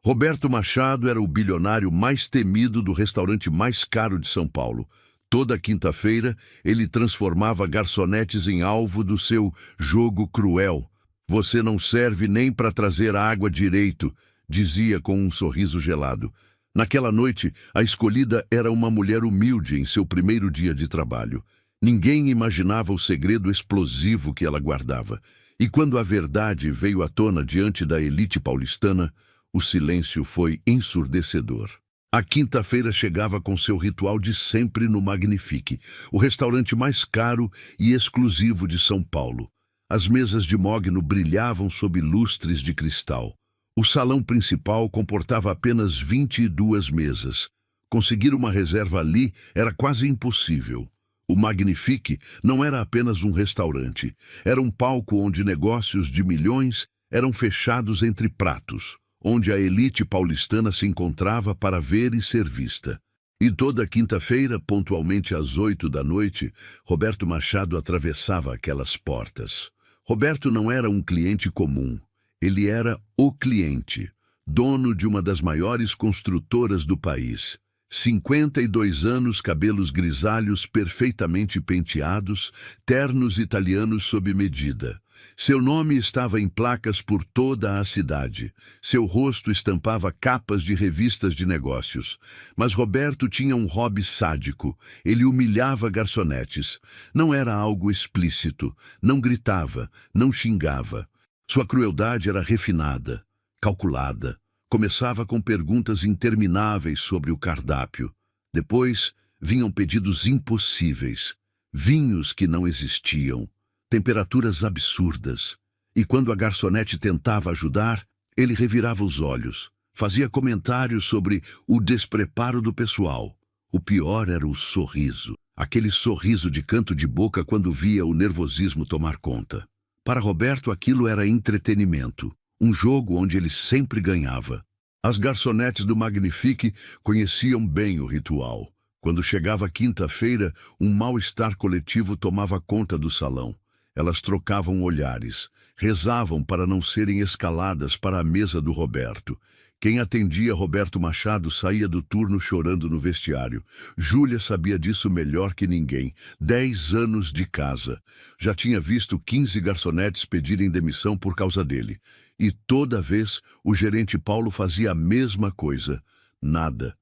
Roberto Machado era o bilionário mais temido do restaurante mais caro de São Paulo. Toda quinta-feira, ele transformava garçonetes em alvo do seu jogo cruel. "Você não serve nem para trazer água direito", dizia com um sorriso gelado. Naquela noite, a escolhida era uma mulher humilde em seu primeiro dia de trabalho. Ninguém imaginava o segredo explosivo que ela guardava. E quando a verdade veio à tona diante da elite paulistana, o silêncio foi ensurdecedor. A quinta-feira chegava com seu ritual de sempre no Magnifique, o restaurante mais caro e exclusivo de São Paulo. As mesas de mogno brilhavam sob lustres de cristal. O salão principal comportava apenas 22 mesas. Conseguir uma reserva ali era quase impossível. O Magnifique não era apenas um restaurante, era um palco onde negócios de milhões eram fechados entre pratos, onde a elite paulistana se encontrava para ver e ser vista. E toda quinta-feira, pontualmente às 8 da noite, Roberto Machado atravessava aquelas portas. Roberto não era um cliente comum, ele era o cliente, dono de uma das maiores construtoras do país. 52 anos, cabelos grisalhos perfeitamente penteados, ternos italianos sob medida. Seu nome estava em placas por toda a cidade. Seu rosto estampava capas de revistas de negócios. Mas Roberto tinha um hobby sádico. Ele humilhava garçonetes. Não era algo explícito. Não gritava, não xingava. Sua crueldade era refinada, calculada. Começava com perguntas intermináveis sobre o cardápio. Depois, vinham pedidos impossíveis. Vinhos que não existiam. Temperaturas absurdas. E quando a garçonete tentava ajudar, ele revirava os olhos. Fazia comentários sobre o despreparo do pessoal. O pior era o sorriso. Aquele sorriso de canto de boca quando via o nervosismo tomar conta. Para Roberto, aquilo era entretenimento. Um jogo onde ele sempre ganhava. As garçonetes do Magnifique conheciam bem o ritual. Quando chegava a quinta-feira, um mal-estar coletivo tomava conta do salão. Elas trocavam olhares, rezavam para não serem escaladas para a mesa do Roberto. Quem atendia Roberto Machado saía do turno chorando no vestiário. Júlia sabia disso melhor que ninguém. 10 anos de casa. Já tinha visto 15 garçonetes pedirem demissão por causa dele. E toda vez o gerente Paulo fazia a mesma coisa. Nada.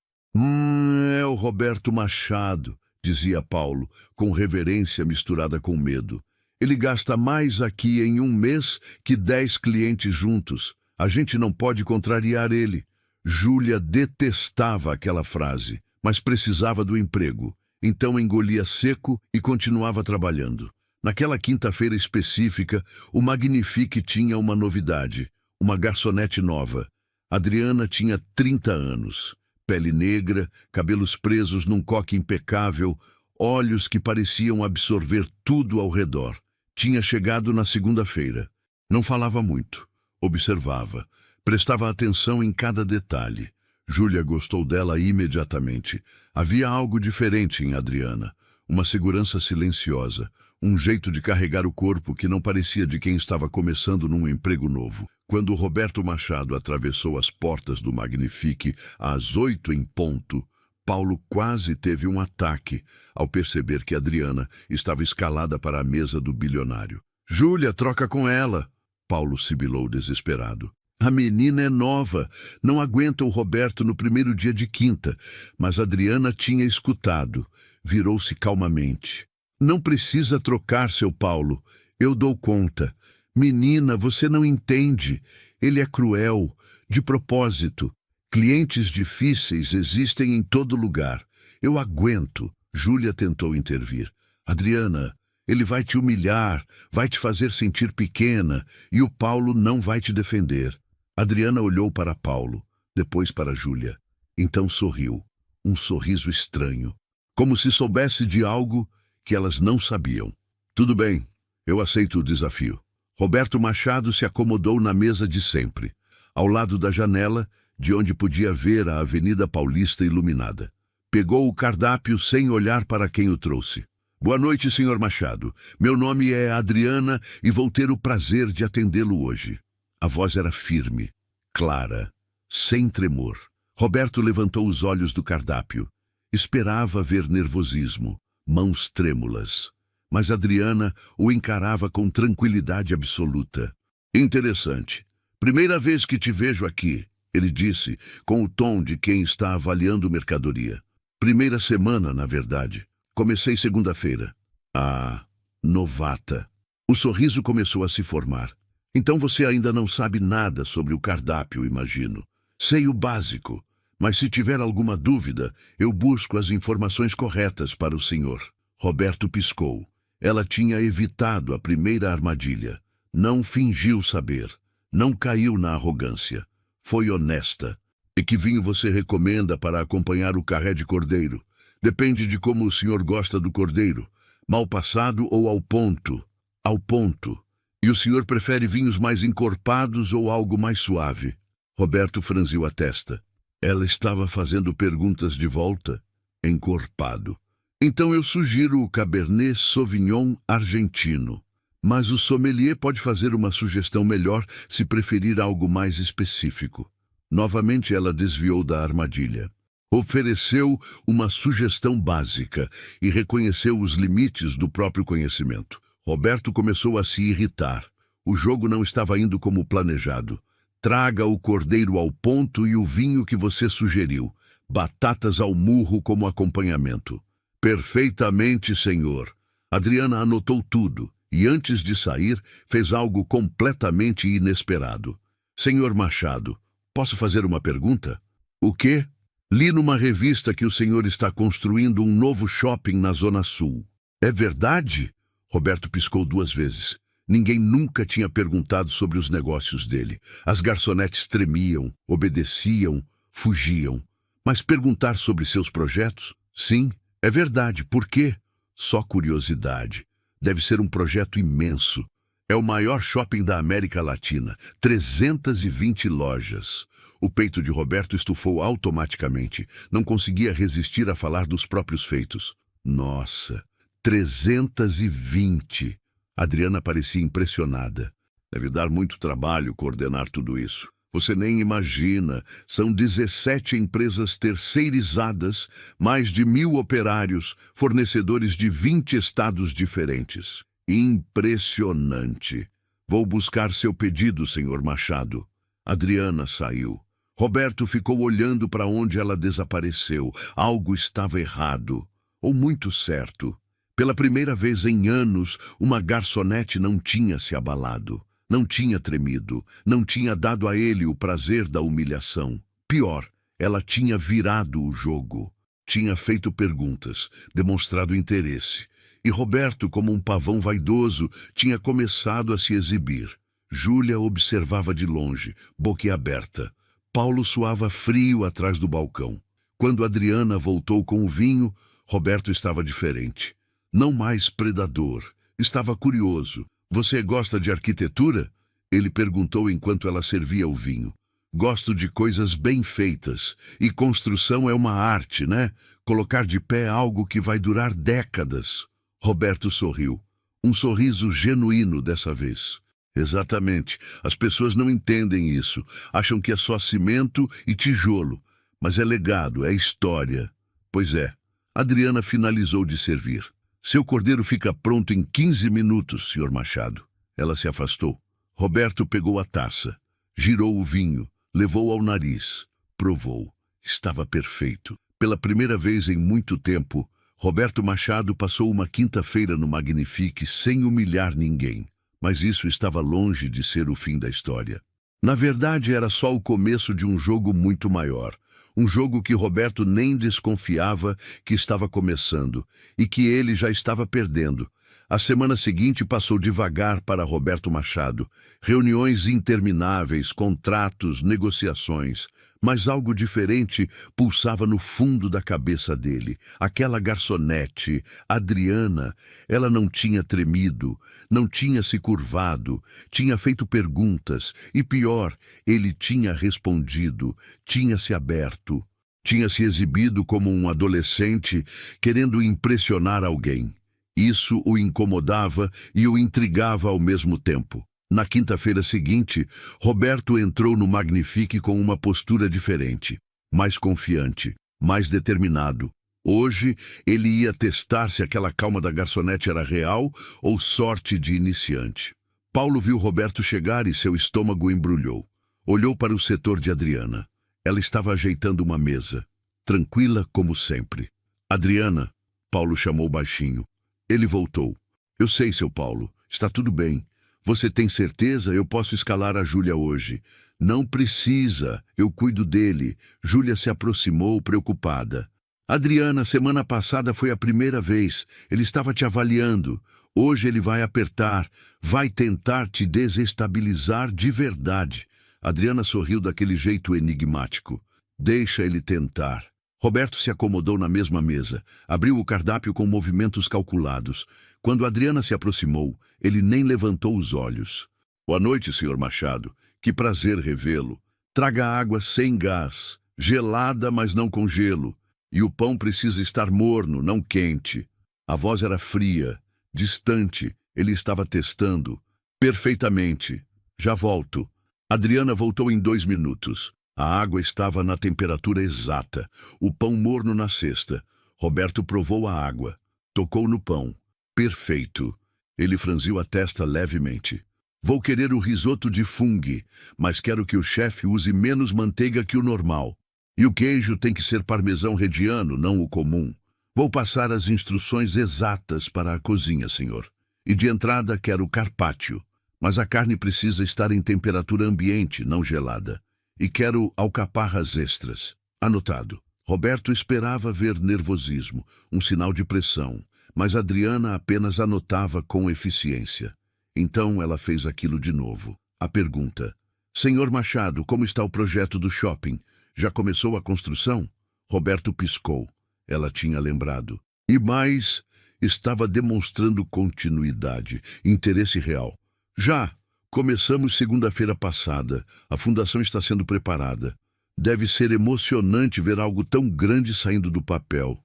É o Roberto Machado", dizia Paulo, com reverência misturada com medo. "Ele gasta mais aqui em um mês que 10 clientes juntos. A gente não pode contrariar ele." Júlia detestava aquela frase, mas precisava do emprego. Então engolia seco e continuava trabalhando. Naquela quinta-feira específica, o Magnifique tinha uma novidade, uma garçonete nova. Adriana tinha 30 anos, pele negra, cabelos presos num coque impecável, olhos que pareciam absorver tudo ao redor. Tinha chegado na segunda-feira. Não falava muito. Observava. Prestava atenção em cada detalhe. Júlia gostou dela imediatamente. Havia algo diferente em Adriana. Uma segurança silenciosa. Um jeito de carregar o corpo que não parecia de quem estava começando num emprego novo. Quando Roberto Machado atravessou as portas do Magnifique às 8 em ponto, Paulo quase teve um ataque ao perceber que Adriana estava escalada para a mesa do bilionário. "Júlia, troca com ela!" Paulo sibilou desesperado. "A menina é nova, não aguenta o Roberto no primeiro dia de quinta." Mas Adriana tinha escutado. Virou-se calmamente. "Não precisa trocar, seu Paulo. Eu dou conta. Menina, você não entende. Ele é cruel, de propósito. Clientes difíceis existem em todo lugar. Eu aguento." Júlia tentou intervir. "Adriana, ele vai te humilhar, vai te fazer sentir pequena, e o Paulo não vai te defender." Adriana olhou para Paulo, depois para Júlia. Então sorriu, um sorriso estranho, como se soubesse de algo que elas não sabiam. "Tudo bem, eu aceito o desafio." Roberto Machado se acomodou na mesa de sempre, ao lado da janela, de onde podia ver a Avenida Paulista iluminada. Pegou o cardápio sem olhar para quem o trouxe. "Boa noite, senhor Machado. Meu nome é Adriana e vou ter o prazer de atendê-lo hoje." A voz era firme, clara, sem tremor. Roberto levantou os olhos do cardápio. Esperava ver nervosismo, mãos trêmulas. Mas Adriana o encarava com tranquilidade absoluta. Interessante. Primeira vez que te vejo aqui, ele disse, com o tom de quem está avaliando mercadoria. Primeira semana, na verdade. Comecei segunda-feira. Ah, novata. O sorriso começou a se formar. Então você ainda não sabe nada sobre o cardápio, imagino. Sei o básico, mas se tiver alguma dúvida, eu busco as informações corretas para o senhor. Roberto piscou. Ela tinha evitado a primeira armadilha. Não fingiu saber. Não caiu na arrogância. Foi honesta. E que vinho você recomenda para acompanhar o carré de cordeiro? Depende de como o senhor gosta do cordeiro. Mal passado ou ao ponto? Ao ponto. E o senhor prefere vinhos mais encorpados ou algo mais suave? Roberto franziu a testa. Ela estava fazendo perguntas de volta. Encorpado. Então eu sugiro o Cabernet Sauvignon argentino. Mas o sommelier pode fazer uma sugestão melhor se preferir algo mais específico. Novamente ela desviou da armadilha. Ofereceu uma sugestão básica e reconheceu os limites do próprio conhecimento. Roberto começou a se irritar. O jogo não estava indo como planejado. Traga o cordeiro ao ponto e o vinho que você sugeriu. Batatas ao murro como acompanhamento. Perfeitamente, senhor. Adriana anotou tudo e, antes de sair, fez algo completamente inesperado. Senhor Machado, posso fazer uma pergunta? O quê? Li numa revista que o senhor está construindo um novo shopping na Zona Sul. É verdade? Roberto piscou 2 vezes. Ninguém nunca tinha perguntado sobre os negócios dele. As garçonetes tremiam, obedeciam, fugiam. Mas perguntar sobre seus projetos? Sim, é verdade. Por quê? Só curiosidade. Deve ser um projeto imenso. É o maior shopping da América Latina. 320 lojas. O peito de Roberto estufou automaticamente. Não conseguia resistir a falar dos próprios feitos. Nossa, 320. Adriana parecia impressionada. Deve dar muito trabalho coordenar tudo isso. Você nem imagina. São 17 empresas terceirizadas, mais de 1.000 operários, fornecedores de 20 estados diferentes. Impressionante. Vou buscar seu pedido, senhor Machado. Adriana saiu. Roberto ficou olhando para onde ela desapareceu. Algo estava errado, ou muito certo. Pela primeira vez em anos, uma garçonete não tinha se abalado, não tinha tremido, não tinha dado a ele o prazer da humilhação. Pior, ela tinha virado o jogo. Tinha feito perguntas, demonstrado interesse. E Roberto, como um pavão vaidoso, tinha começado a se exibir. Júlia observava de longe, boquiaberta. Paulo suava frio atrás do balcão. Quando Adriana voltou com o vinho, Roberto estava diferente. Não mais predador. Estava curioso. Você gosta de arquitetura? Ele perguntou enquanto ela servia o vinho. Gosto de coisas bem feitas. E construção é uma arte, né? Colocar de pé algo que vai durar décadas. Roberto sorriu. Um sorriso genuíno dessa vez. Exatamente. As pessoas não entendem isso. Acham que é só cimento e tijolo. Mas é legado, é história. Pois é. Adriana finalizou de servir. Seu cordeiro fica pronto em 15 minutos, senhor Machado. Ela se afastou. Roberto pegou a taça. Girou o vinho. Levou ao nariz. Provou. Estava perfeito. Pela primeira vez em muito tempo, Roberto Machado passou uma quinta-feira no Magnifique sem humilhar ninguém. Mas isso estava longe de ser o fim da história. Na verdade, era só o começo de um jogo muito maior. Um jogo que Roberto nem desconfiava que estava começando e que ele já estava perdendo. A semana seguinte passou devagar para Roberto Machado. Reuniões intermináveis, contratos, negociações. Mas algo diferente pulsava no fundo da cabeça dele. Aquela garçonete, Adriana, ela não tinha tremido, não tinha se curvado, tinha feito perguntas e, pior, ele tinha respondido, tinha se aberto, tinha se exibido como um adolescente querendo impressionar alguém. Isso o incomodava e o intrigava ao mesmo tempo. Na quinta-feira seguinte, Roberto entrou no Magnifique com uma postura diferente, mais confiante, mais determinado. Hoje, ele ia testar se aquela calma da garçonete era real ou sorte de iniciante. Paulo viu Roberto chegar e seu estômago embrulhou. Olhou para o setor de Adriana. Ela estava ajeitando uma mesa, tranquila como sempre. Adriana, Paulo chamou baixinho. Ele voltou. Eu sei, seu Paulo, está tudo bem. Você tem certeza? Eu posso escalar a Júlia hoje. Não precisa, eu cuido dele. Júlia se aproximou, preocupada. Adriana, semana passada foi a primeira vez. Ele estava te avaliando. Hoje ele vai apertar, vai tentar te desestabilizar de verdade. Adriana sorriu daquele jeito enigmático. Deixa ele tentar. Roberto se acomodou na mesma mesa, abriu o cardápio com movimentos calculados. Quando Adriana se aproximou, ele nem levantou os olhos. Boa noite, senhor Machado. Que prazer revê-lo. Traga água sem gás, gelada, mas não com gelo. E o pão precisa estar morno, não quente. A voz era fria, distante. Ele estava testando. Perfeitamente. Já volto. Adriana voltou em 2 minutos. A água estava na temperatura exata. O pão morno na cesta. Roberto provou a água. Tocou no pão. Perfeito. Ele franziu a testa levemente. Vou querer o risoto de fungo, mas quero que o chefe use menos manteiga que o normal. E o queijo tem que ser parmesão reggiano, não o comum. Vou passar as instruções exatas para a cozinha, senhor. E de entrada quero carpaccio, mas a carne precisa estar em temperatura ambiente, não gelada. E quero alcaparras extras. Anotado. Roberto esperava ver nervosismo, um sinal de pressão, mas Adriana apenas anotava com eficiência. Então ela fez aquilo de novo. A pergunta: Senhor Machado, como está o projeto do shopping? Já começou a construção? Roberto piscou. Ela tinha lembrado. E mais, estava demonstrando continuidade, interesse real. Já. Começamos segunda-feira passada. A fundação está sendo preparada. Deve ser emocionante ver algo tão grande saindo do papel.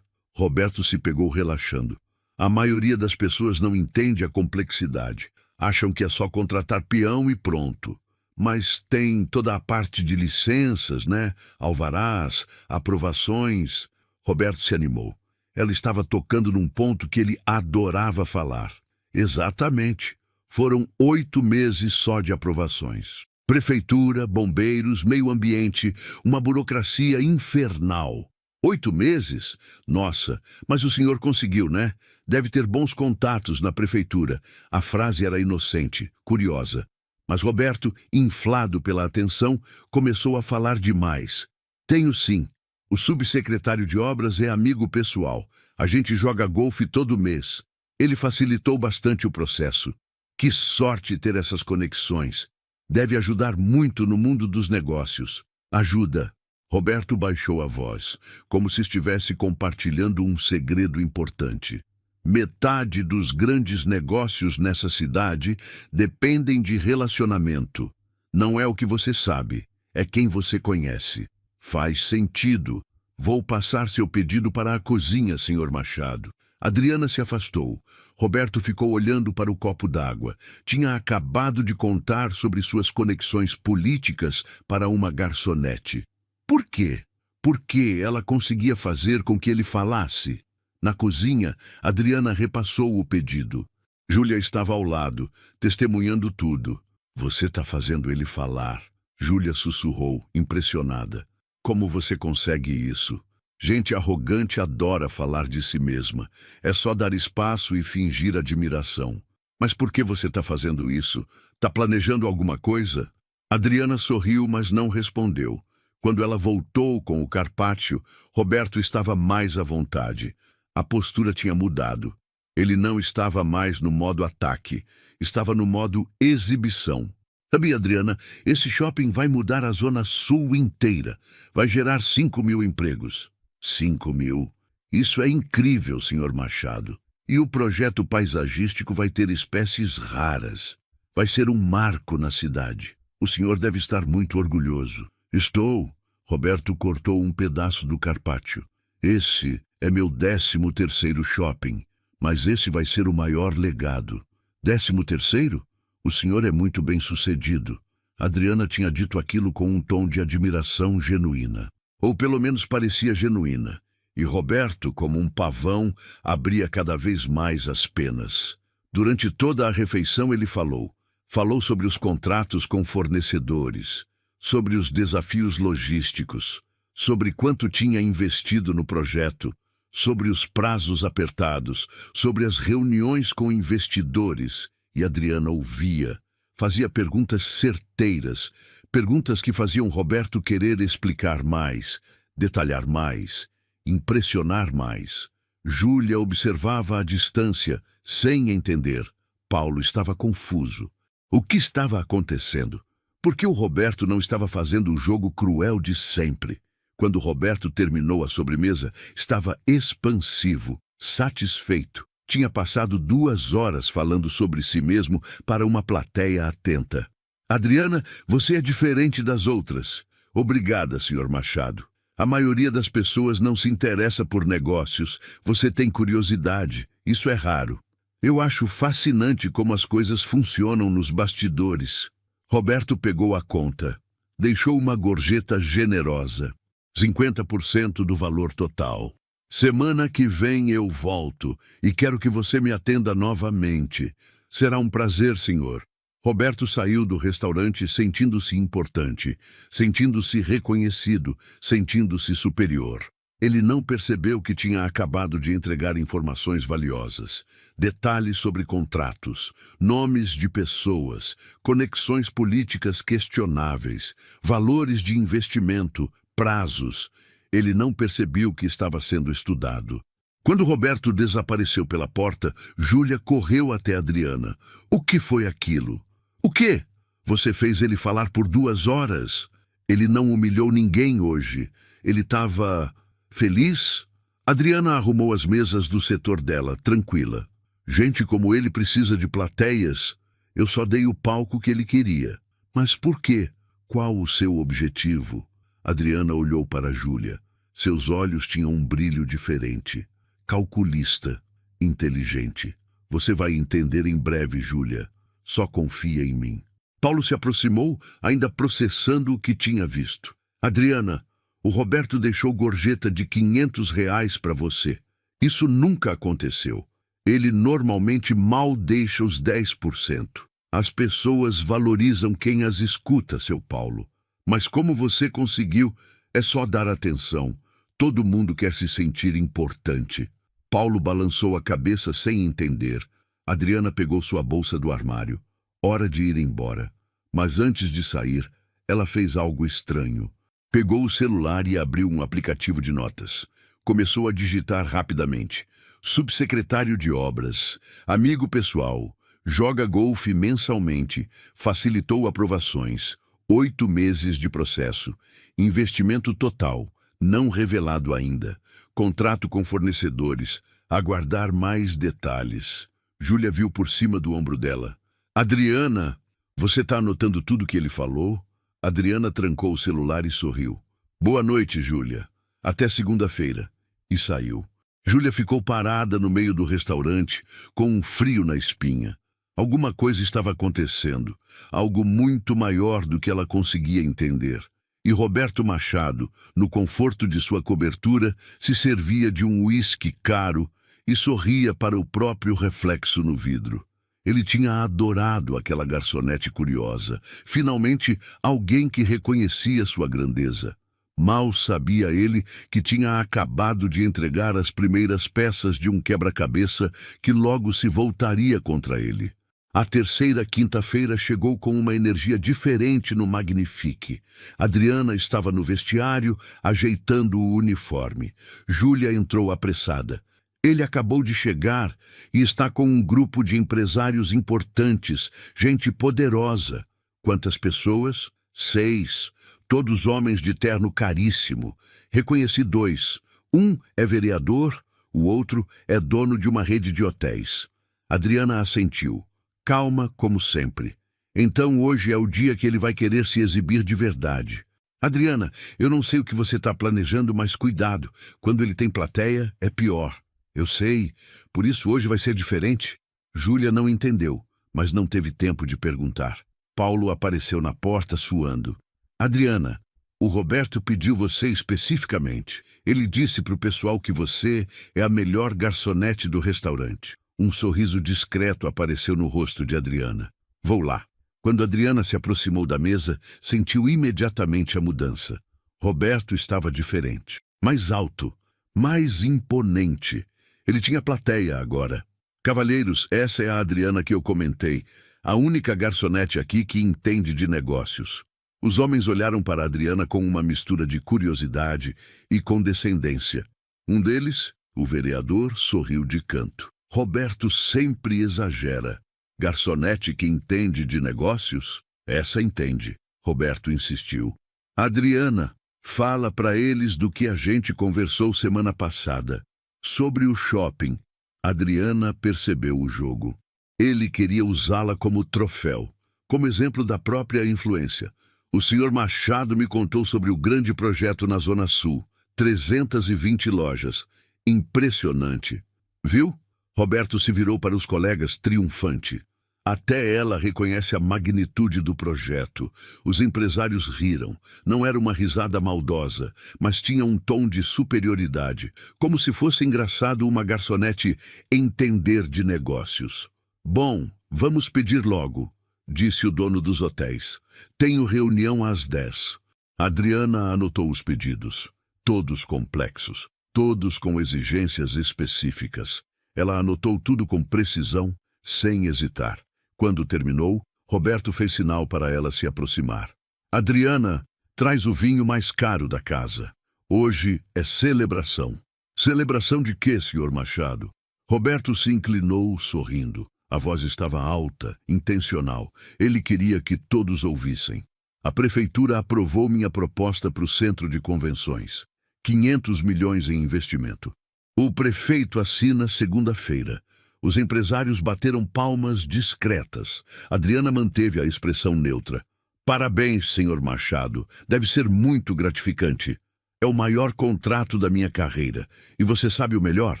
Roberto se pegou relaxando. A maioria das pessoas não entende a complexidade. Acham que é só contratar peão e pronto. Mas tem toda a parte de licenças, né? Alvarás, aprovações. Roberto se animou. Ela estava tocando num ponto que ele adorava falar. Exatamente. Foram 8 meses só de aprovações. Prefeitura, bombeiros, meio ambiente, uma burocracia infernal. 8 meses? Nossa, mas o senhor conseguiu, né? Deve ter bons contatos na prefeitura. A frase era inocente, curiosa. Mas Roberto, inflado pela atenção, começou a falar demais. Tenho sim. O subsecretário de obras é amigo pessoal. A gente joga golfe todo mês. Ele facilitou bastante o processo. Que sorte ter essas conexões. Deve ajudar muito no mundo dos negócios. Ajuda. Roberto baixou a voz, como se estivesse compartilhando um segredo importante. Metade dos grandes negócios nessa cidade dependem de relacionamento. Não é o que você sabe, é quem você conhece. Faz sentido. Vou passar seu pedido para a cozinha, senhor Machado. Adriana se afastou. Roberto ficou olhando para o copo d'água. Tinha acabado de contar sobre suas conexões políticas para uma garçonete. Por quê? Porque ela conseguia fazer com que ele falasse. Na cozinha, Adriana repassou o pedido. Júlia estava ao lado, testemunhando tudo. Você está fazendo ele falar. Júlia sussurrou, impressionada. Como você consegue isso? Gente arrogante adora falar de si mesma. É só dar espaço e fingir admiração. Mas por que você está fazendo isso? Está planejando alguma coisa? Adriana sorriu, mas não respondeu. Quando ela voltou com o carpaccio, Roberto estava mais à vontade. A postura tinha mudado. Ele não estava mais no modo ataque. Estava no modo exibição. Sabe, Adriana, esse shopping vai mudar a Zona Sul inteira. Vai gerar 5.000 empregos. 5.000? Isso é incrível, senhor Machado. E o projeto paisagístico vai ter espécies raras. Vai ser um marco na cidade. O senhor deve estar muito orgulhoso. Estou. Roberto cortou um pedaço do carpaccio. Esse é meu 13º shopping, mas esse vai ser o maior legado. 13º? O senhor é muito bem-sucedido. Adriana tinha dito aquilo com um tom de admiração genuína. Ou pelo menos parecia genuína. E Roberto, como um pavão, abria cada vez mais as penas. Durante toda a refeição ele falou. Falou sobre os contratos com fornecedores, sobre os desafios logísticos, sobre quanto tinha investido no projeto, sobre os prazos apertados, sobre as reuniões com investidores. E Adriana ouvia, fazia perguntas certeiras, perguntas que faziam Roberto querer explicar mais, detalhar mais, impressionar mais. Júlia observava à distância, sem entender. Paulo estava confuso. O que estava acontecendo? Por que o Roberto não estava fazendo o jogo cruel de sempre? Quando Roberto terminou a sobremesa, estava expansivo, satisfeito. Tinha passado 2 horas falando sobre si mesmo para uma plateia atenta. Adriana, você é diferente das outras. Obrigada, Sr. Machado. A maioria das pessoas não se interessa por negócios. Você tem curiosidade. Isso é raro. Eu acho fascinante como as coisas funcionam nos bastidores. Roberto pegou a conta. Deixou uma gorjeta generosa. 50% do valor total. Semana que vem eu volto e quero que você me atenda novamente. Será um prazer, senhor. Roberto saiu do restaurante sentindo-se importante, sentindo-se reconhecido, sentindo-se superior. Ele não percebeu que tinha acabado de entregar informações valiosas, detalhes sobre contratos, nomes de pessoas, conexões políticas questionáveis, valores de investimento, prazos. Ele não percebeu que estava sendo estudado. Quando Roberto desapareceu pela porta, Júlia correu até Adriana. O que foi aquilo? O quê? Você fez ele falar por 2 horas? Ele não humilhou ninguém hoje. Ele estava feliz? Adriana arrumou as mesas do setor dela, tranquila. Gente como ele precisa de plateias. Eu só dei o palco que ele queria. Mas por quê? Qual o seu objetivo? Adriana olhou para Júlia. Seus olhos tinham um brilho diferente. Calculista, inteligente. Você vai entender em breve, Júlia. Só confia em mim. Paulo se aproximou, ainda processando o que tinha visto. Adriana, o Roberto deixou gorjeta de R$ 500 para você. Isso nunca aconteceu. Ele normalmente mal deixa os 10%. As pessoas valorizam quem as escuta, seu Paulo. Mas como você conseguiu, é só dar atenção. Todo mundo quer se sentir importante. Paulo balançou a cabeça sem entender. Adriana pegou sua bolsa do armário. Hora de ir embora. Mas antes de sair, ela fez algo estranho. Pegou o celular e abriu um aplicativo de notas. Começou a digitar rapidamente. Subsecretário de Obras, amigo pessoal, joga golfe mensalmente, facilitou aprovações, 8 meses de processo, investimento total, não revelado ainda, contrato com fornecedores, aguardar mais detalhes. Júlia viu por cima do ombro dela. Adriana, você está anotando tudo que ele falou? Adriana trancou o celular e sorriu. Boa noite, Júlia. Até segunda-feira. E saiu. Júlia ficou parada no meio do restaurante, com um frio na espinha. Alguma coisa estava acontecendo, algo muito maior do que ela conseguia entender. E Roberto Machado, no conforto de sua cobertura, se servia de um uísque caro e sorria para o próprio reflexo no vidro. Ele tinha adorado aquela garçonete curiosa, finalmente alguém que reconhecia sua grandeza. Mal sabia ele que tinha acabado de entregar as primeiras peças de um quebra-cabeça que logo se voltaria contra ele. A terceira quinta-feira chegou com uma energia diferente no Magnifique. Adriana estava no vestiário, ajeitando o uniforme. Júlia entrou apressada. Ele acabou de chegar e está com um grupo de empresários importantes, gente poderosa. Quantas pessoas? 6. Todos homens de terno caríssimo. Reconheci 2. Um é vereador, o outro é dono de uma rede de hotéis. Adriana assentiu. Calma, como sempre. Então hoje é o dia que ele vai querer se exibir de verdade. Adriana, eu não sei o que você está planejando, mas cuidado. Quando ele tem plateia, é pior. Eu sei. Por isso hoje vai ser diferente. Júlia não entendeu. mas não teve tempo de perguntar. Paulo apareceu na porta suando. Adriana, o Roberto pediu você especificamente. Ele disse para o pessoal que você é a melhor garçonete do restaurante. Um sorriso discreto apareceu no rosto de Adriana. Vou lá. Quando Adriana se aproximou da mesa, sentiu imediatamente a mudança. Roberto estava diferente. Mais alto, mais imponente. Ele tinha plateia agora. Cavalheiros, essa é a Adriana que eu comentei. A única garçonete aqui que entende de negócios. Os homens olharam para Adriana com uma mistura de curiosidade e condescendência. Um deles, o vereador, sorriu de canto. Roberto sempre exagera. Garçonete que entende de negócios? Essa entende. Roberto insistiu. Adriana, fala para eles do que a gente conversou semana passada. Sobre o shopping. Adriana percebeu o jogo. Ele queria usá-la como troféu, como exemplo da própria influência. O senhor Machado me contou sobre o grande projeto na Zona Sul. 320 lojas. Impressionante. Viu? Roberto se virou para os colegas triunfante. Até ela reconhece a magnitude do projeto. Os empresários riram. Não era uma risada maldosa, mas tinha um tom de superioridade, como se fosse engraçado uma garçonete entender de negócios. Bom, vamos pedir logo, disse o dono dos hotéis. Tenho reunião às 10. Adriana anotou os pedidos. Todos complexos, todos com exigências específicas. Ela anotou tudo com precisão, sem hesitar. Quando terminou, Roberto fez sinal para ela se aproximar. Adriana, traz o vinho mais caro da casa. Hoje é celebração. Celebração de quê, senhor Machado? Roberto se inclinou, sorrindo. A voz estava alta, intencional. Ele queria que todos ouvissem. A prefeitura aprovou minha proposta para o centro de convenções. 500 milhões em investimento. O prefeito assina segunda-feira. Os empresários bateram palmas discretas. Adriana manteve a expressão neutra. Parabéns, senhor Machado. Deve ser muito gratificante. É o maior contrato da minha carreira. E você sabe o melhor?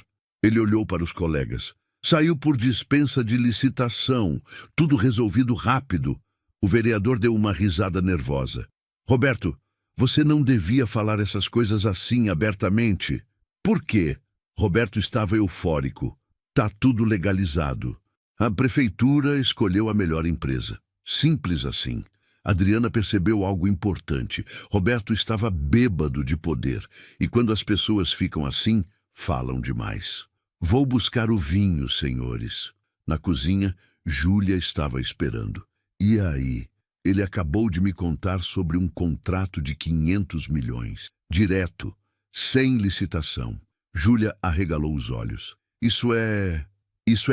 Ele olhou para os colegas. Saiu por dispensa de licitação. Tudo resolvido rápido. O vereador deu uma risada nervosa. Roberto, você não devia falar essas coisas assim abertamente. Por quê? Roberto estava eufórico. Tá tudo legalizado. A prefeitura escolheu a melhor empresa. Simples assim. Adriana percebeu algo importante. Roberto estava bêbado de poder. E quando as pessoas ficam assim, falam demais. Vou buscar o vinho, senhores. Na cozinha, Júlia estava esperando. E aí? Ele acabou de me contar sobre um contrato de 500 milhões. Direto, sem licitação. Júlia arregalou os olhos. Isso é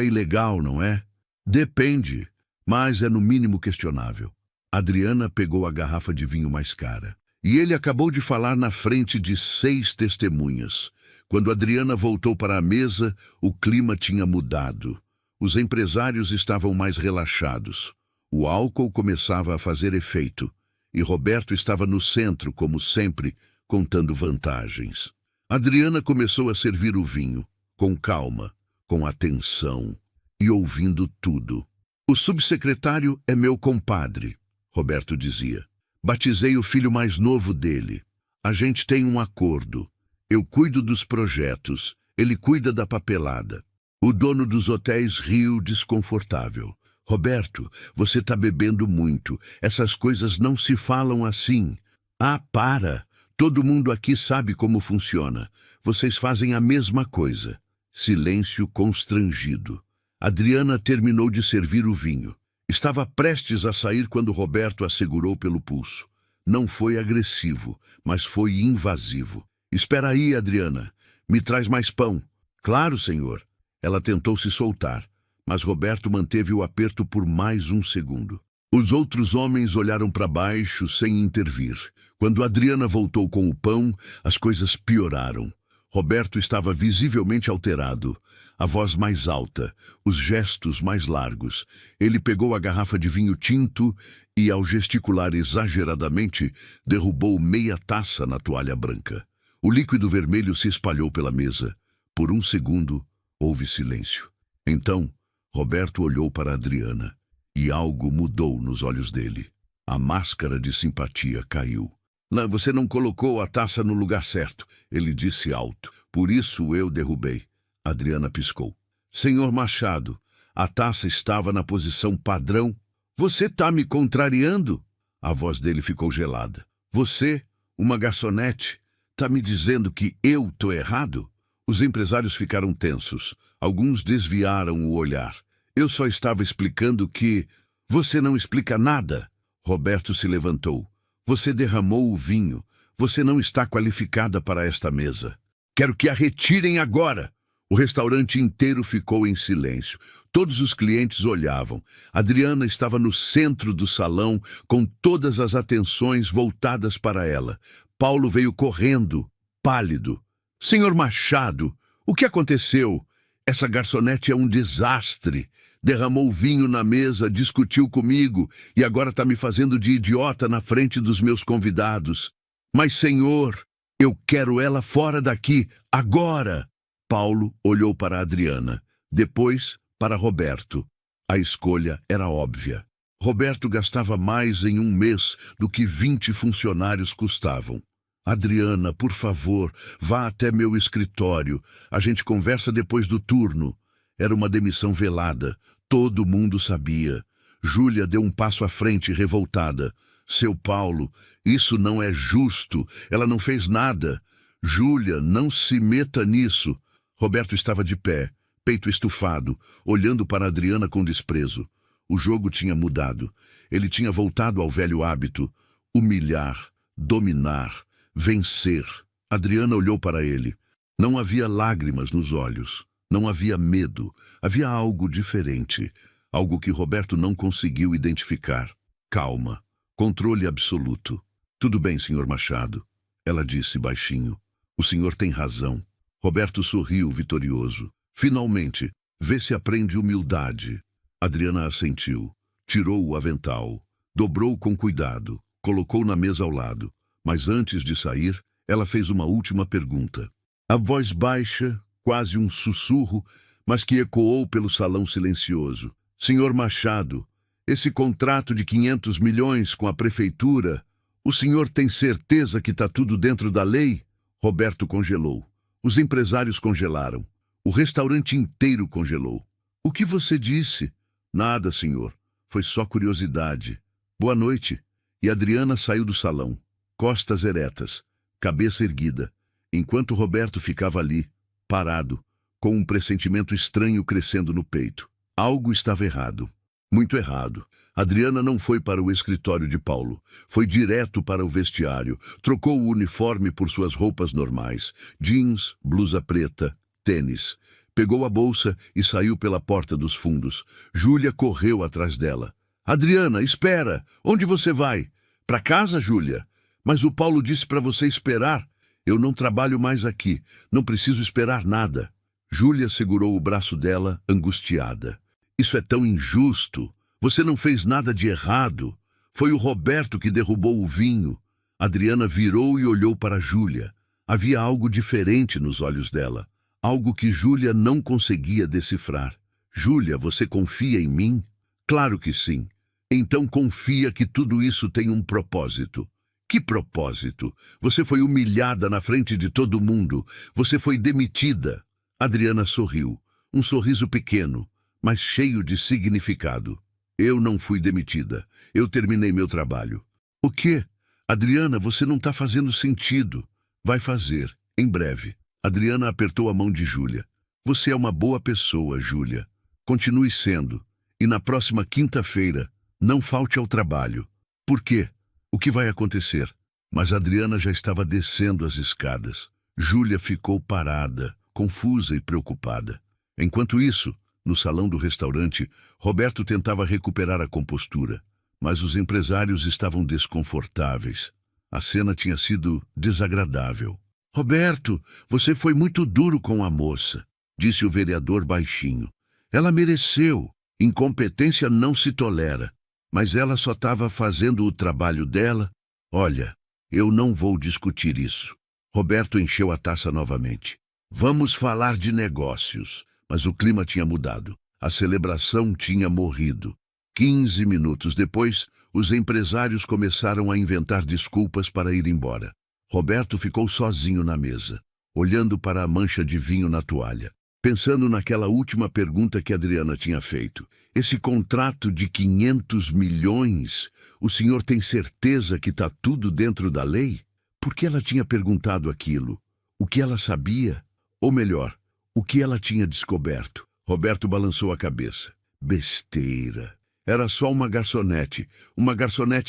ilegal, não é? Depende, mas é no mínimo questionável. Adriana pegou a garrafa de vinho mais cara. E ele acabou de falar na frente de 6 testemunhas. Quando Adriana voltou para a mesa, o clima tinha mudado. Os empresários estavam mais relaxados. O álcool começava a fazer efeito. E Roberto estava no centro, como sempre, contando vantagens. Adriana começou a servir o vinho, com calma, com atenção, e ouvindo tudo. O subsecretário é meu compadre, Roberto dizia. Batizei o filho mais novo dele. A gente tem um acordo. Eu cuido dos projetos, ele cuida da papelada. O dono dos hotéis riu desconfortável. Roberto, você está bebendo muito. Essas coisas não se falam assim. Ah, para! Todo mundo aqui sabe como funciona. Vocês fazem a mesma coisa. Silêncio constrangido. Adriana terminou de servir o vinho. Estava prestes a sair quando Roberto a segurou pelo pulso. Não foi agressivo, mas foi invasivo. Espera aí, Adriana. Me traz mais pão. Claro, senhor. Ela tentou se soltar, mas Roberto manteve o aperto por mais um segundo. Os outros homens olharam para baixo sem intervir. Quando Adriana voltou com o pão, as coisas pioraram. Roberto estava visivelmente alterado. A voz mais alta, os gestos mais largos. Ele pegou a garrafa de vinho tinto e, ao gesticular exageradamente, derrubou meia taça na toalha branca. O líquido vermelho se espalhou pela mesa. Por um segundo, houve silêncio. Então, Roberto olhou para Adriana. e algo mudou nos olhos dele. A máscara de simpatia caiu. Não, você não colocou a taça no lugar certo, ele disse alto. Por isso eu derrubei. Adriana piscou. Senhor Machado, a taça estava na posição padrão. Você tá me contrariando? A voz dele ficou gelada. Você, uma garçonete, tá me dizendo que eu tô errado? Os empresários ficaram tensos. Alguns desviaram o olhar. Eu só estava explicando que... Você não explica nada. Roberto se levantou. Você derramou o vinho. Você não está qualificada para esta mesa. Quero que a retirem agora. O restaurante inteiro ficou em silêncio. Todos os clientes olhavam. Adriana estava no centro do salão, com todas as atenções voltadas para ela. Paulo veio correndo, pálido. Senhor Machado, o que aconteceu? Essa garçonete é um desastre. Derramou vinho na mesa, discutiu comigo e agora está me fazendo de idiota na frente dos meus convidados. Mas, senhor, eu quero ela fora daqui, agora! Paulo olhou para Adriana, depois para Roberto. A escolha era óbvia. Roberto gastava mais em um mês do que 20 funcionários custavam. Adriana, por favor, vá até meu escritório. A gente conversa depois do turno. Era uma demissão velada. Todo mundo sabia. Júlia deu um passo à frente, revoltada. Seu Paulo, isso não é justo. Ela não fez nada. Júlia, não se meta nisso. Roberto estava de pé, peito estufado, olhando para Adriana com desprezo. O jogo tinha mudado. Ele tinha voltado ao velho hábito. Humilhar, dominar, vencer. Adriana olhou para ele. Não havia lágrimas nos olhos. Não havia medo. Havia algo diferente. Algo que Roberto não conseguiu identificar. Calma. Controle absoluto. Tudo bem, senhor Machado. Ela disse baixinho. O senhor tem razão. Roberto sorriu vitorioso. Finalmente, vê se aprende humildade. Adriana assentiu. Tirou o avental. Dobrou com cuidado. Colocou na mesa ao lado. Mas antes de sair, ela fez uma última pergunta. A voz baixa, quase um sussurro, mas que ecoou pelo salão silencioso. Senhor Machado, esse contrato de 500 milhões com a prefeitura, o senhor tem certeza que está tudo dentro da lei? Roberto congelou. Os empresários congelaram. O restaurante inteiro congelou. O que você disse? Nada, senhor. Foi só curiosidade. Boa noite. E Adriana saiu do salão. Costas eretas, cabeça erguida, enquanto Roberto ficava ali, parado, com um pressentimento estranho crescendo no peito. Algo estava errado. Muito errado. Adriana não foi para o escritório de Paulo. Foi direto para o vestiário. Trocou o uniforme por suas roupas normais. Jeans, blusa preta, tênis. Pegou a bolsa e saiu pela porta dos fundos. Júlia correu atrás dela. Adriana, espera! Onde você vai? Para casa, Júlia? Mas o Paulo disse para você esperar. Eu não trabalho mais aqui. Não preciso esperar nada. Júlia segurou o braço dela, angustiada. Isso é tão injusto. Você não fez nada de errado. Foi o Roberto que derrubou o vinho. Adriana virou e olhou para Júlia. Havia algo diferente nos olhos dela. Algo que Júlia não conseguia decifrar. Júlia, você confia em mim? Claro que sim. Então confia que tudo isso tem um propósito. Que propósito? Você foi humilhada na frente de todo mundo. Você foi demitida. Adriana sorriu. Um sorriso pequeno, mas cheio de significado. Eu não fui demitida. Eu terminei meu trabalho. O quê? Adriana, você não está fazendo sentido. Vai fazer, em breve. Adriana apertou a mão de Júlia. Você é uma boa pessoa, Júlia. Continue sendo. E na próxima quinta-feira, não falte ao trabalho. Por quê? O que vai acontecer? Mas Adriana já estava descendo as escadas. Júlia ficou parada, confusa e preocupada. Enquanto isso, no salão do restaurante, Roberto tentava recuperar a compostura. Mas os empresários estavam desconfortáveis. A cena tinha sido desagradável. Roberto, você foi muito duro com a moça, disse o vereador baixinho. Ela mereceu. Incompetência não se tolera. Mas ela só estava fazendo o trabalho dela. Olha, eu não vou discutir isso. Roberto encheu a taça novamente. Vamos falar de negócios. Mas o clima tinha mudado. A celebração tinha morrido. 15 minutos depois, os empresários começaram a inventar desculpas para ir embora. Roberto ficou sozinho na mesa, olhando para a mancha de vinho na toalha, pensando naquela última pergunta que Adriana tinha feito. Esse contrato de 500 milhões, o senhor tem certeza que está tudo dentro da lei? Por que ela tinha perguntado aquilo? O que ela sabia? Ou melhor, o que ela tinha descoberto? Roberto balançou a cabeça. Besteira. Era só uma garçonete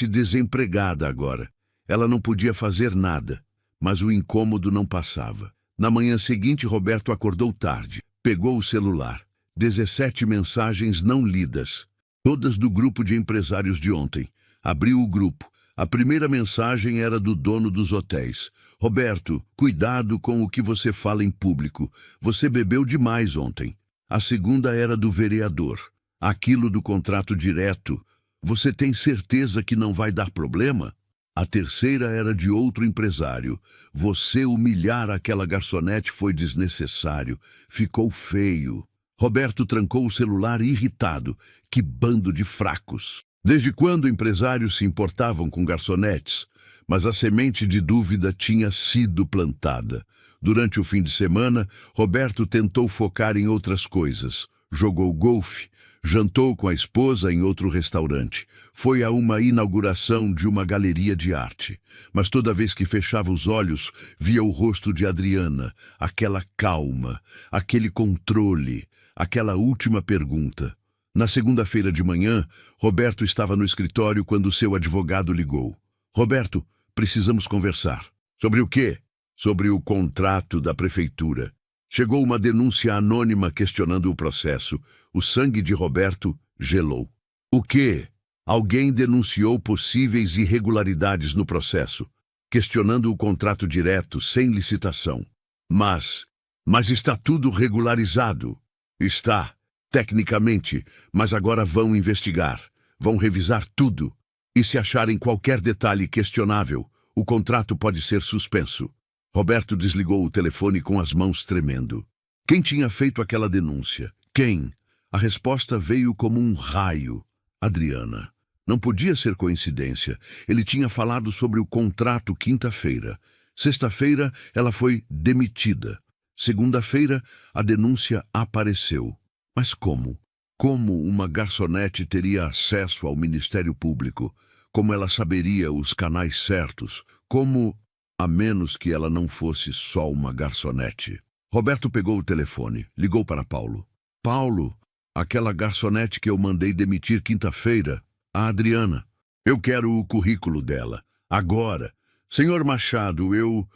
desempregada agora. Ela não podia fazer nada, mas o incômodo não passava. Na manhã seguinte, Roberto acordou tarde. Pegou o celular. 17 mensagens não lidas, todas do grupo de empresários de ontem. Abriu o grupo. A primeira mensagem era do dono dos hotéis. Roberto, cuidado com o que você fala em público. Você bebeu demais ontem. A segunda era do vereador. Aquilo do contrato direto. Você tem certeza que não vai dar problema? A terceira era de outro empresário. Você humilhar aquela garçonete foi desnecessário. Ficou feio. Roberto trancou o celular irritado. Que bando de fracos! Desde quando empresários se importavam com garçonetes? Mas a semente de dúvida tinha sido plantada. Durante o fim de semana, Roberto tentou focar em outras coisas. Jogou golfe, jantou com a esposa em outro restaurante. Foi a uma inauguração de uma galeria de arte. Mas toda vez que fechava os olhos, via o rosto de Adriana, aquela calma, aquele controle, aquela última pergunta. Na segunda-feira de manhã, Roberto estava no escritório quando seu advogado ligou. Roberto, precisamos conversar. Sobre o quê? Sobre o contrato da prefeitura. Chegou uma denúncia anônima questionando o processo. O sangue de Roberto gelou. O quê? Alguém denunciou possíveis irregularidades no processo, questionando o contrato direto, sem licitação. Mas está tudo regularizado. Está. Tecnicamente, mas agora vão investigar, vão revisar tudo. E se acharem qualquer detalhe questionável, o contrato pode ser suspenso. Roberto desligou o telefone com as mãos tremendo. Quem tinha feito aquela denúncia? Quem? A resposta veio como um raio. Adriana. Não podia ser coincidência. Ele tinha falado sobre o contrato quinta-feira. Sexta-feira, ela foi demitida. Segunda-feira, a denúncia apareceu. Mas como? Como uma garçonete teria acesso ao Ministério Público? Como ela saberia os canais certos? Como, a menos que ela não fosse só uma garçonete? Roberto pegou o telefone, ligou para Paulo. Paulo, aquela garçonete que eu mandei demitir quinta-feira, a Adriana. Eu quero o currículo dela. Agora. Senhor Machado, eu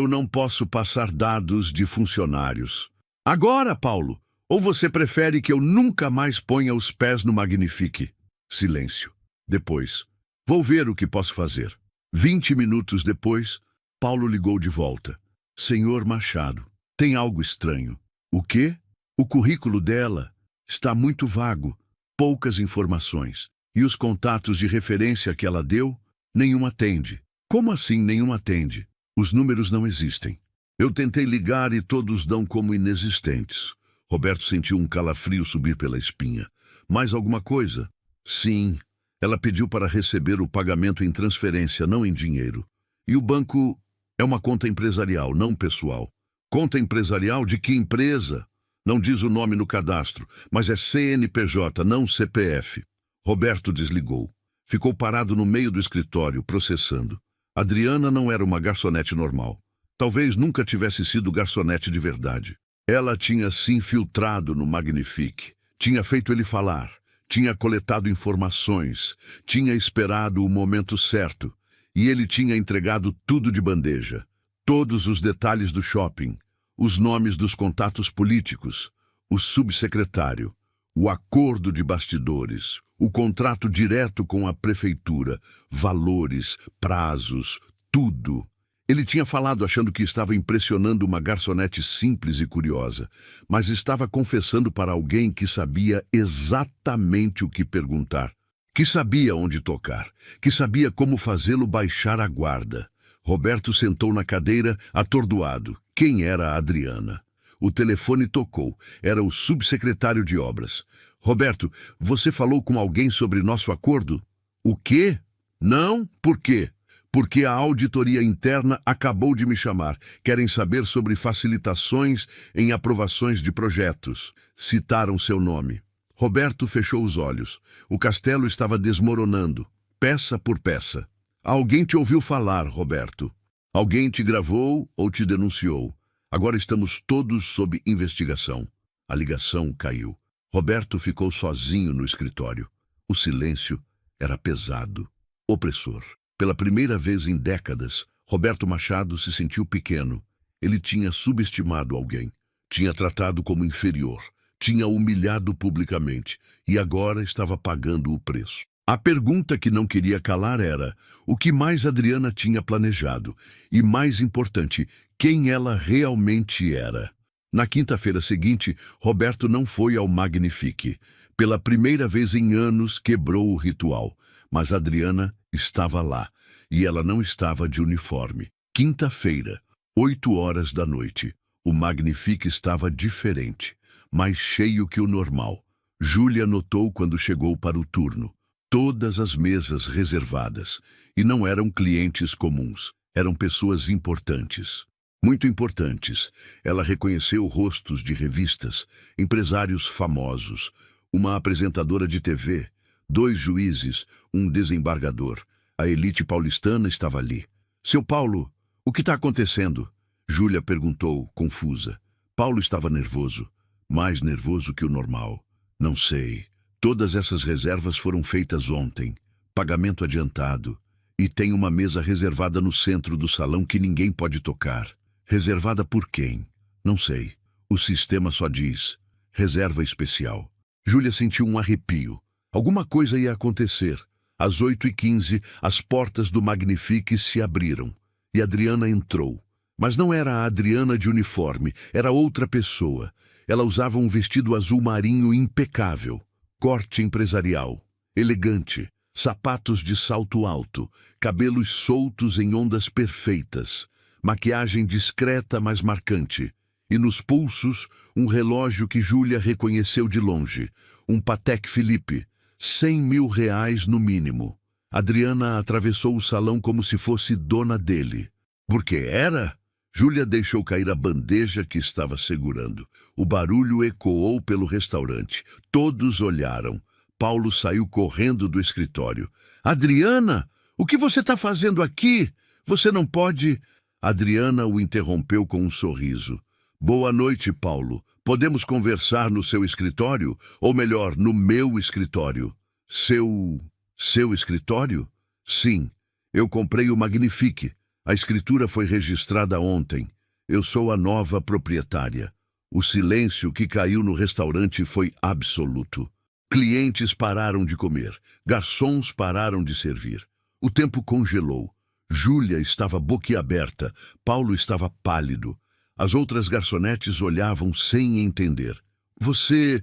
não posso passar dados de funcionários. Agora, Paulo! Ou você prefere que eu nunca mais ponha os pés no Magnifique? Silêncio. Depois. Vou ver o que posso fazer. 20 minutos depois, Paulo ligou de volta. Senhor Machado, tem algo estranho. O quê? O currículo dela está muito vago, poucas informações. E os contatos de referência que ela deu, nenhum atende. Como assim nenhum atende? Os números não existem. Eu tentei ligar e todos dão como inexistentes. Roberto sentiu um calafrio subir pela espinha. Mais alguma coisa? Sim. Ela pediu para receber o pagamento em transferência, não em dinheiro. E o banco é uma conta empresarial, não pessoal. Conta empresarial de que empresa? Não diz o nome no cadastro, mas é CNPJ, não CPF. Roberto desligou. Ficou parado no meio do escritório, processando. Adriana não era uma garçonete normal. Talvez nunca tivesse sido garçonete de verdade. Ela tinha se infiltrado no Magnifique, tinha feito ele falar, tinha coletado informações, tinha esperado o momento certo, e ele tinha entregado tudo de bandeja. Todos os detalhes do shopping, os nomes dos contatos políticos, o subsecretário, o acordo de bastidores, o contrato direto com a prefeitura, valores, prazos, tudo. Ele tinha falado achando que estava impressionando uma garçonete simples e curiosa, mas estava confessando para alguém que sabia exatamente o que perguntar, que sabia onde tocar, que sabia como fazê-lo baixar a guarda. Roberto sentou na cadeira, atordoado. Quem era a Adriana? O telefone tocou. Era o subsecretário de obras. Roberto, você falou com alguém sobre nosso acordo? O quê? Não? Por quê? Porque a auditoria interna acabou de me chamar. Querem saber sobre facilitações em aprovações de projetos. Citaram seu nome. Roberto fechou os olhos. O castelo estava desmoronando, peça por peça. Alguém te ouviu falar, Roberto. Alguém te gravou ou te denunciou. Agora estamos todos sob investigação. A ligação caiu. Roberto ficou sozinho no escritório. O silêncio era pesado, opressor. Pela primeira vez em décadas, Roberto Machado se sentiu pequeno. Ele tinha subestimado alguém, tinha tratado como inferior, tinha humilhado publicamente e agora estava pagando o preço. A pergunta que não queria calar era: o que mais Adriana tinha planejado? E mais importante, quem ela realmente era? Na quinta-feira seguinte, Roberto não foi ao Magnifique. Pela primeira vez em anos, quebrou o ritual. Mas Adriana estava lá, e ela não estava de uniforme. Quinta-feira, 8 horas da noite. O Magnifique estava diferente, mais cheio que o normal. Júlia notou quando chegou para o turno. Todas as mesas reservadas. E não eram clientes comuns, eram pessoas importantes. Muito importantes. Ela reconheceu rostos de revistas, empresários famosos, uma apresentadora de TV, 2 juízes, um desembargador. A elite paulistana estava ali. Seu Paulo, o que está acontecendo? Júlia perguntou, confusa. Paulo estava nervoso, mais nervoso que o normal. Não sei. Todas essas reservas foram feitas ontem. Pagamento adiantado. E tem uma mesa reservada no centro do salão que ninguém pode tocar. Reservada por quem? Não sei. O sistema só diz: reserva especial. Júlia sentiu um arrepio. Alguma coisa ia acontecer. Às 8h15, as portas do Magnifique se abriram. E Adriana entrou. Mas não era a Adriana de uniforme, era outra pessoa. Ela usava um vestido azul marinho impecável, corte empresarial, elegante, sapatos de salto alto, cabelos soltos em ondas perfeitas, maquiagem discreta mas marcante, e nos pulsos um relógio que Júlia reconheceu de longe, um Patek Philippe, 100 mil reais no mínimo. Adriana atravessou o salão como se fosse dona dele. Porque era? Júlia deixou cair a bandeja que estava segurando. O barulho ecoou pelo restaurante. Todos olharam. Paulo saiu correndo do escritório. Adriana, o que você está fazendo aqui? Você não pode... Adriana o interrompeu com um sorriso. Boa noite, Paulo. Podemos conversar no seu escritório? Ou melhor, no meu escritório. Seu escritório? Sim. Eu comprei o Magnifique. A escritura foi registrada ontem. Eu sou a nova proprietária. O silêncio que caiu no restaurante foi absoluto. Clientes pararam de comer. Garçons pararam de servir. O tempo congelou. Júlia estava boquiaberta. Paulo estava pálido. As outras garçonetes olhavam sem entender. Você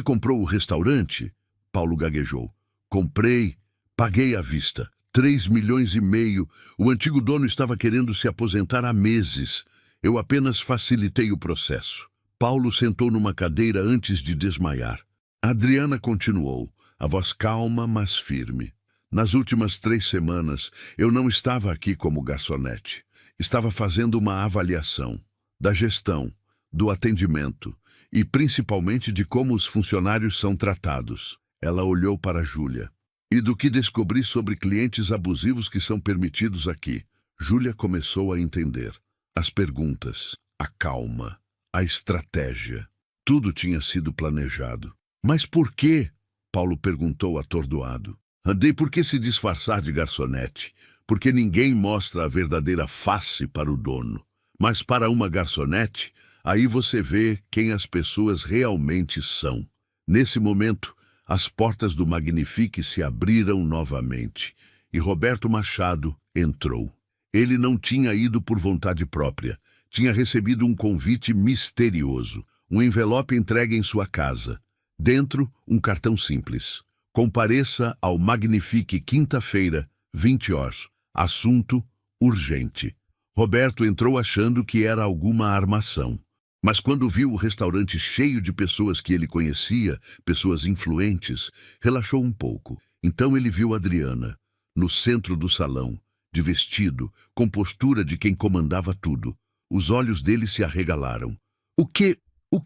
comprou o restaurante? Paulo gaguejou. Comprei, paguei à vista. 3,5 milhões. O antigo dono estava querendo se aposentar há meses. Eu apenas facilitei o processo. Paulo sentou numa cadeira antes de desmaiar. Adriana continuou, a voz calma, mas firme. Nas últimas 3 semanas, eu não estava aqui como garçonete. Estava fazendo uma avaliação da gestão, do atendimento e principalmente de como os funcionários são tratados. Ela olhou para Júlia. E do que descobri sobre clientes abusivos que são permitidos aqui. Júlia começou a entender. As perguntas, a calma, a estratégia. Tudo tinha sido planejado. Mas por quê? Paulo perguntou atordoado. Andei por que se disfarçar de garçonete? Porque ninguém mostra a verdadeira face para o dono. Mas para uma garçonete, aí você vê quem as pessoas realmente são. Nesse momento, as portas do Magnifique se abriram novamente e Roberto Machado entrou. Ele não tinha ido por vontade própria. Tinha recebido um convite misterioso, um envelope entregue em sua casa. Dentro, um cartão simples. Compareça ao Magnifique quinta-feira, 20 horas. Assunto urgente. Roberto entrou achando que era alguma armação. Mas quando viu o restaurante cheio de pessoas que ele conhecia, pessoas influentes, relaxou um pouco. Então ele viu Adriana, no centro do salão, de vestido, com postura de quem comandava tudo. Os olhos dele se arregalaram. O que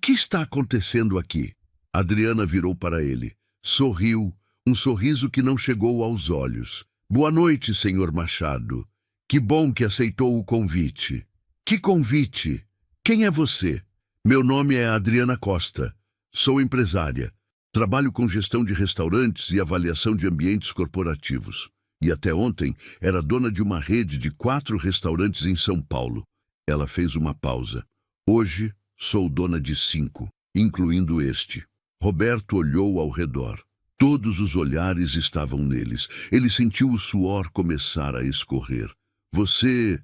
está acontecendo aqui? Adriana virou para ele. Sorriu, um sorriso que não chegou aos olhos. Boa noite, senhor Machado. Que bom que aceitou o convite. Que convite? Quem é você? Meu nome é Adriana Costa. Sou empresária. Trabalho com gestão de restaurantes e avaliação de ambientes corporativos. E até ontem era dona de uma rede de 4 restaurantes em São Paulo. Ela fez uma pausa. Hoje sou dona de 5, incluindo este. Roberto olhou ao redor. Todos os olhares estavam neles. Ele sentiu o suor começar a escorrer. Você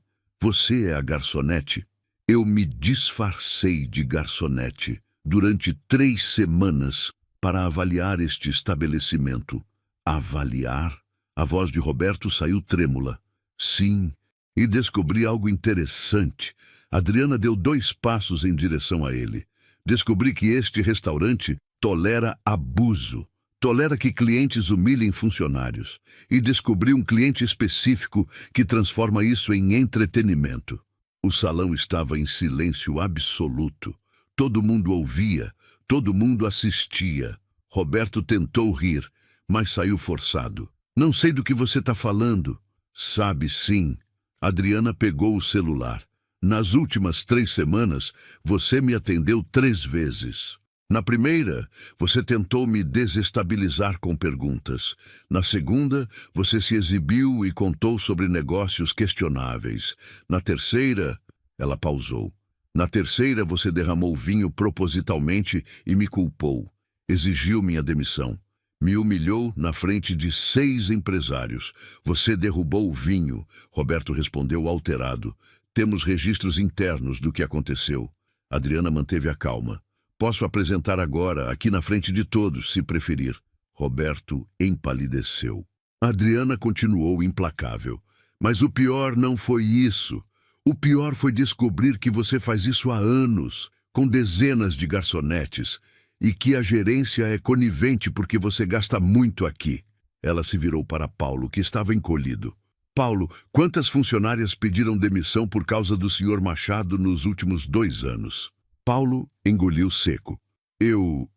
é a garçonete? Eu me disfarcei de garçonete durante 3 semanas para avaliar este estabelecimento. Avaliar? A voz de Roberto saiu trêmula. Sim, e descobri algo interessante. Adriana deu 2 passos em direção a ele. Descobri que este restaurante tolera abuso. Tolera que clientes humilhem funcionários. E descobri um cliente específico que transforma isso em entretenimento. O salão estava em silêncio absoluto. Todo mundo ouvia, todo mundo assistia. Roberto tentou rir, mas saiu forçado. Não sei do que você está falando. Sabe sim. Adriana pegou o celular. Nas últimas 3 semanas, você me atendeu 3 vezes. Na primeira, você tentou me desestabilizar com perguntas. Na segunda, você se exibiu e contou sobre negócios questionáveis. Na terceira, ela pausou. Na terceira, você derramou vinho propositalmente e me culpou. Exigiu minha demissão. Me humilhou na frente de 6 empresários. Você derrubou o vinho. Roberto respondeu alterado. Temos registros internos do que aconteceu. Adriana manteve a calma. Posso apresentar agora, aqui na frente de todos, se preferir. Roberto empalideceu. Adriana continuou implacável. Mas o pior não foi isso. O pior foi descobrir que você faz isso há anos, com dezenas de garçonetes, e que a gerência é conivente porque você gasta muito aqui. Ela se virou para Paulo, que estava encolhido. Paulo, quantas funcionárias pediram demissão por causa do senhor Machado nos últimos 2 anos? Paulo engoliu seco. Eu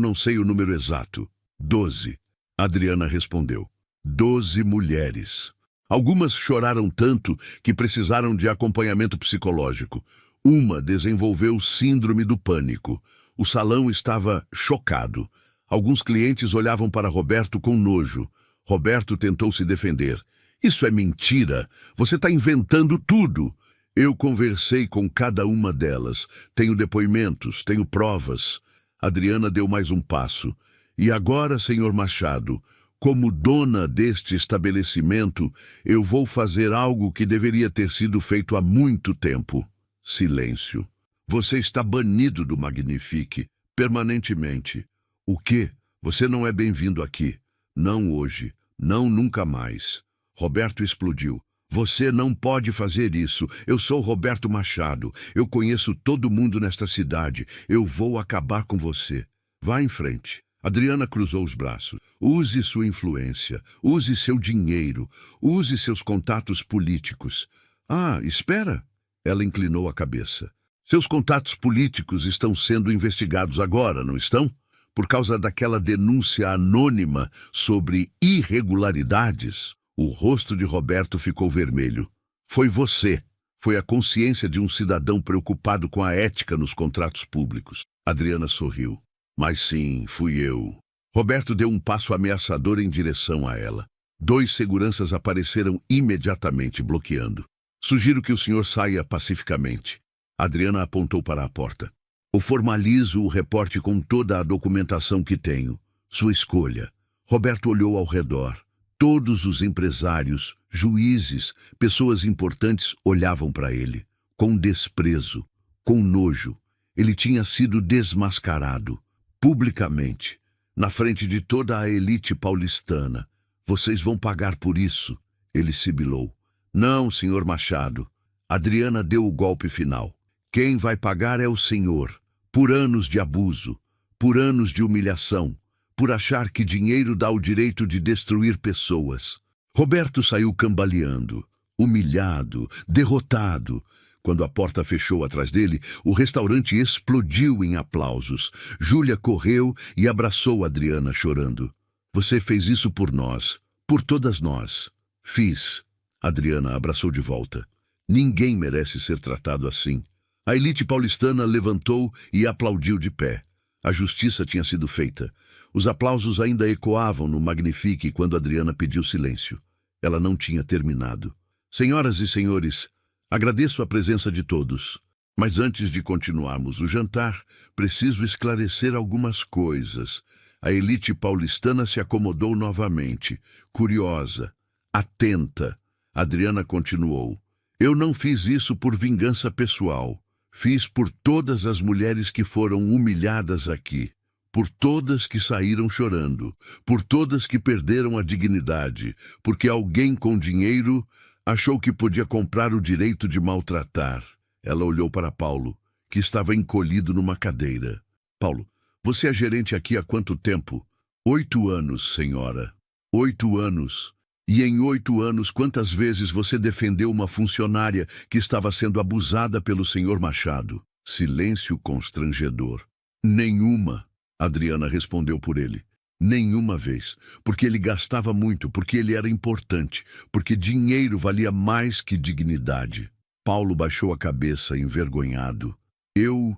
não sei o número exato. 12. Adriana respondeu. 12 mulheres. Algumas choraram tanto que precisaram de acompanhamento psicológico. Uma desenvolveu síndrome do pânico. O salão estava chocado. Alguns clientes olhavam para Roberto com nojo. Roberto tentou se defender. Isso é mentira. Você está inventando tudo. Eu conversei com cada uma delas. Tenho depoimentos, tenho provas. Adriana deu mais um passo. E agora, senhor Machado, como dona deste estabelecimento, eu vou fazer algo que deveria ter sido feito há muito tempo. Silêncio. Você está banido do Magnifique, permanentemente. O quê? Você não é bem-vindo aqui. Não hoje. Não nunca mais. Roberto explodiu. Você não pode fazer isso. Eu sou Roberto Machado. Eu conheço todo mundo nesta cidade. Eu vou acabar com você. Vá em frente. Adriana cruzou os braços. Use sua influência. Use seu dinheiro. Use seus contatos políticos. Ah, espera. Ela inclinou a cabeça. Seus contatos políticos estão sendo investigados agora, não estão? Por causa daquela denúncia anônima sobre irregularidades. O rosto de Roberto ficou vermelho. Foi você. Foi a consciência de um cidadão preocupado com a ética nos contratos públicos. Adriana sorriu. Mas sim, fui eu. Roberto deu um passo ameaçador em direção a ela. 2 seguranças apareceram imediatamente, bloqueando. Sugiro que o senhor saia pacificamente. Adriana apontou para a porta. Eu formalizo o reporte com toda a documentação que tenho. Sua escolha. Roberto olhou ao redor. Todos os empresários, juízes, pessoas importantes olhavam para ele, com desprezo, com nojo. Ele tinha sido desmascarado, publicamente, na frente de toda a elite paulistana. Vocês vão pagar por isso, ele sibilou. Não, senhor Machado. Adriana deu o golpe final. Quem vai pagar é o Senhor, por anos de abuso, por anos de humilhação, por achar que dinheiro dá o direito de destruir pessoas. Roberto saiu cambaleando, humilhado, derrotado. Quando a porta fechou atrás dele, o restaurante explodiu em aplausos. Júlia correu e abraçou Adriana, chorando. Você fez isso por nós, por todas nós. Fiz. Adriana abraçou de volta. Ninguém merece ser tratado assim. A elite paulistana levantou e aplaudiu de pé. A justiça tinha sido feita. Os aplausos ainda ecoavam no Magnifique quando Adriana pediu silêncio. Ela não tinha terminado. Senhoras e senhores, agradeço a presença de todos. Mas antes de continuarmos o jantar, preciso esclarecer algumas coisas. A elite paulistana se acomodou novamente, curiosa, atenta. Adriana continuou. Eu não fiz isso por vingança pessoal. Fiz por todas as mulheres que foram humilhadas aqui. Por todas que saíram chorando. Por todas que perderam a dignidade. Porque alguém com dinheiro achou que podia comprar o direito de maltratar. Ela olhou para Paulo, que estava encolhido numa cadeira. Paulo, você é gerente aqui há quanto tempo? 8 anos, senhora. 8 anos. E em 8 anos, quantas vezes você defendeu uma funcionária que estava sendo abusada pelo senhor Machado? Silêncio constrangedor. Nenhuma, Adriana respondeu por ele. Nenhuma vez. Porque ele gastava muito, porque ele era importante, porque dinheiro valia mais que dignidade. Paulo baixou a cabeça, envergonhado. Eu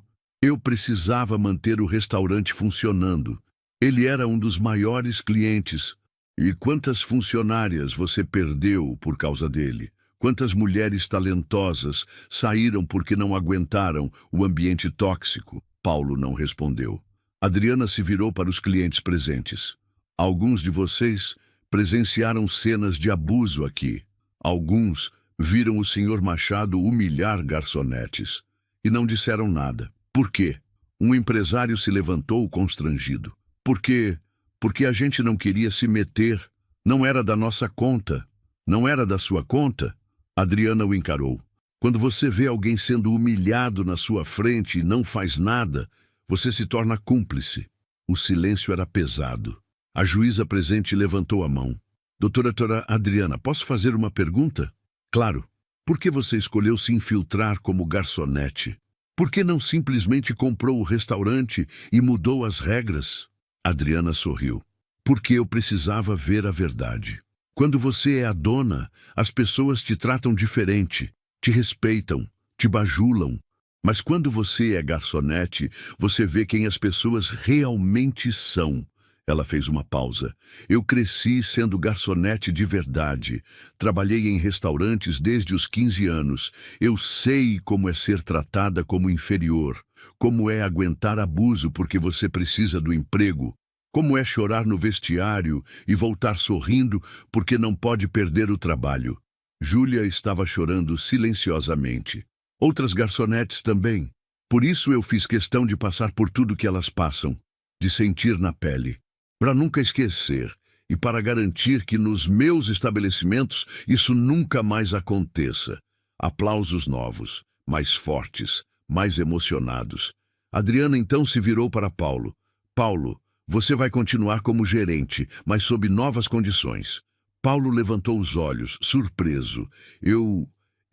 precisava manter o restaurante funcionando. Ele era um dos maiores clientes. E quantas funcionárias você perdeu por causa dele? Quantas mulheres talentosas saíram porque não aguentaram o ambiente tóxico? Paulo não respondeu. Adriana se virou para os clientes presentes. Alguns de vocês presenciaram cenas de abuso aqui. Alguns viram o senhor Machado humilhar garçonetes. E não disseram nada. Por quê? Um empresário se levantou constrangido. Porque a gente não queria se meter. Não era da nossa conta. Não era da sua conta. Adriana o encarou. Quando você vê alguém sendo humilhado na sua frente e não faz nada, você se torna cúmplice. O silêncio era pesado. A juíza presente levantou a mão. Doutora Adriana, posso fazer uma pergunta? Claro. Por que você escolheu se infiltrar como garçonete? Por que não simplesmente comprou o restaurante e mudou as regras? Adriana sorriu. Porque eu precisava ver a verdade. Quando você é a dona, as pessoas te tratam diferente, te respeitam, te bajulam. Mas quando você é garçonete, você vê quem as pessoas realmente são. Ela fez uma pausa. Eu cresci sendo garçonete de verdade. Trabalhei em restaurantes desde os 15 anos. Eu sei como é ser tratada como inferior. Como é aguentar abuso porque você precisa do emprego. Como é chorar no vestiário e voltar sorrindo porque não pode perder o trabalho. Júlia estava chorando silenciosamente. Outras garçonetes também. Por isso eu fiz questão de passar por tudo que elas passam. De sentir na pele. Para nunca esquecer e para garantir que nos meus estabelecimentos isso nunca mais aconteça. Aplausos novos, mais fortes, mais emocionados. Adriana então se virou para Paulo. Paulo, você vai continuar como gerente, mas sob novas condições. Paulo levantou os olhos, surpreso. Eu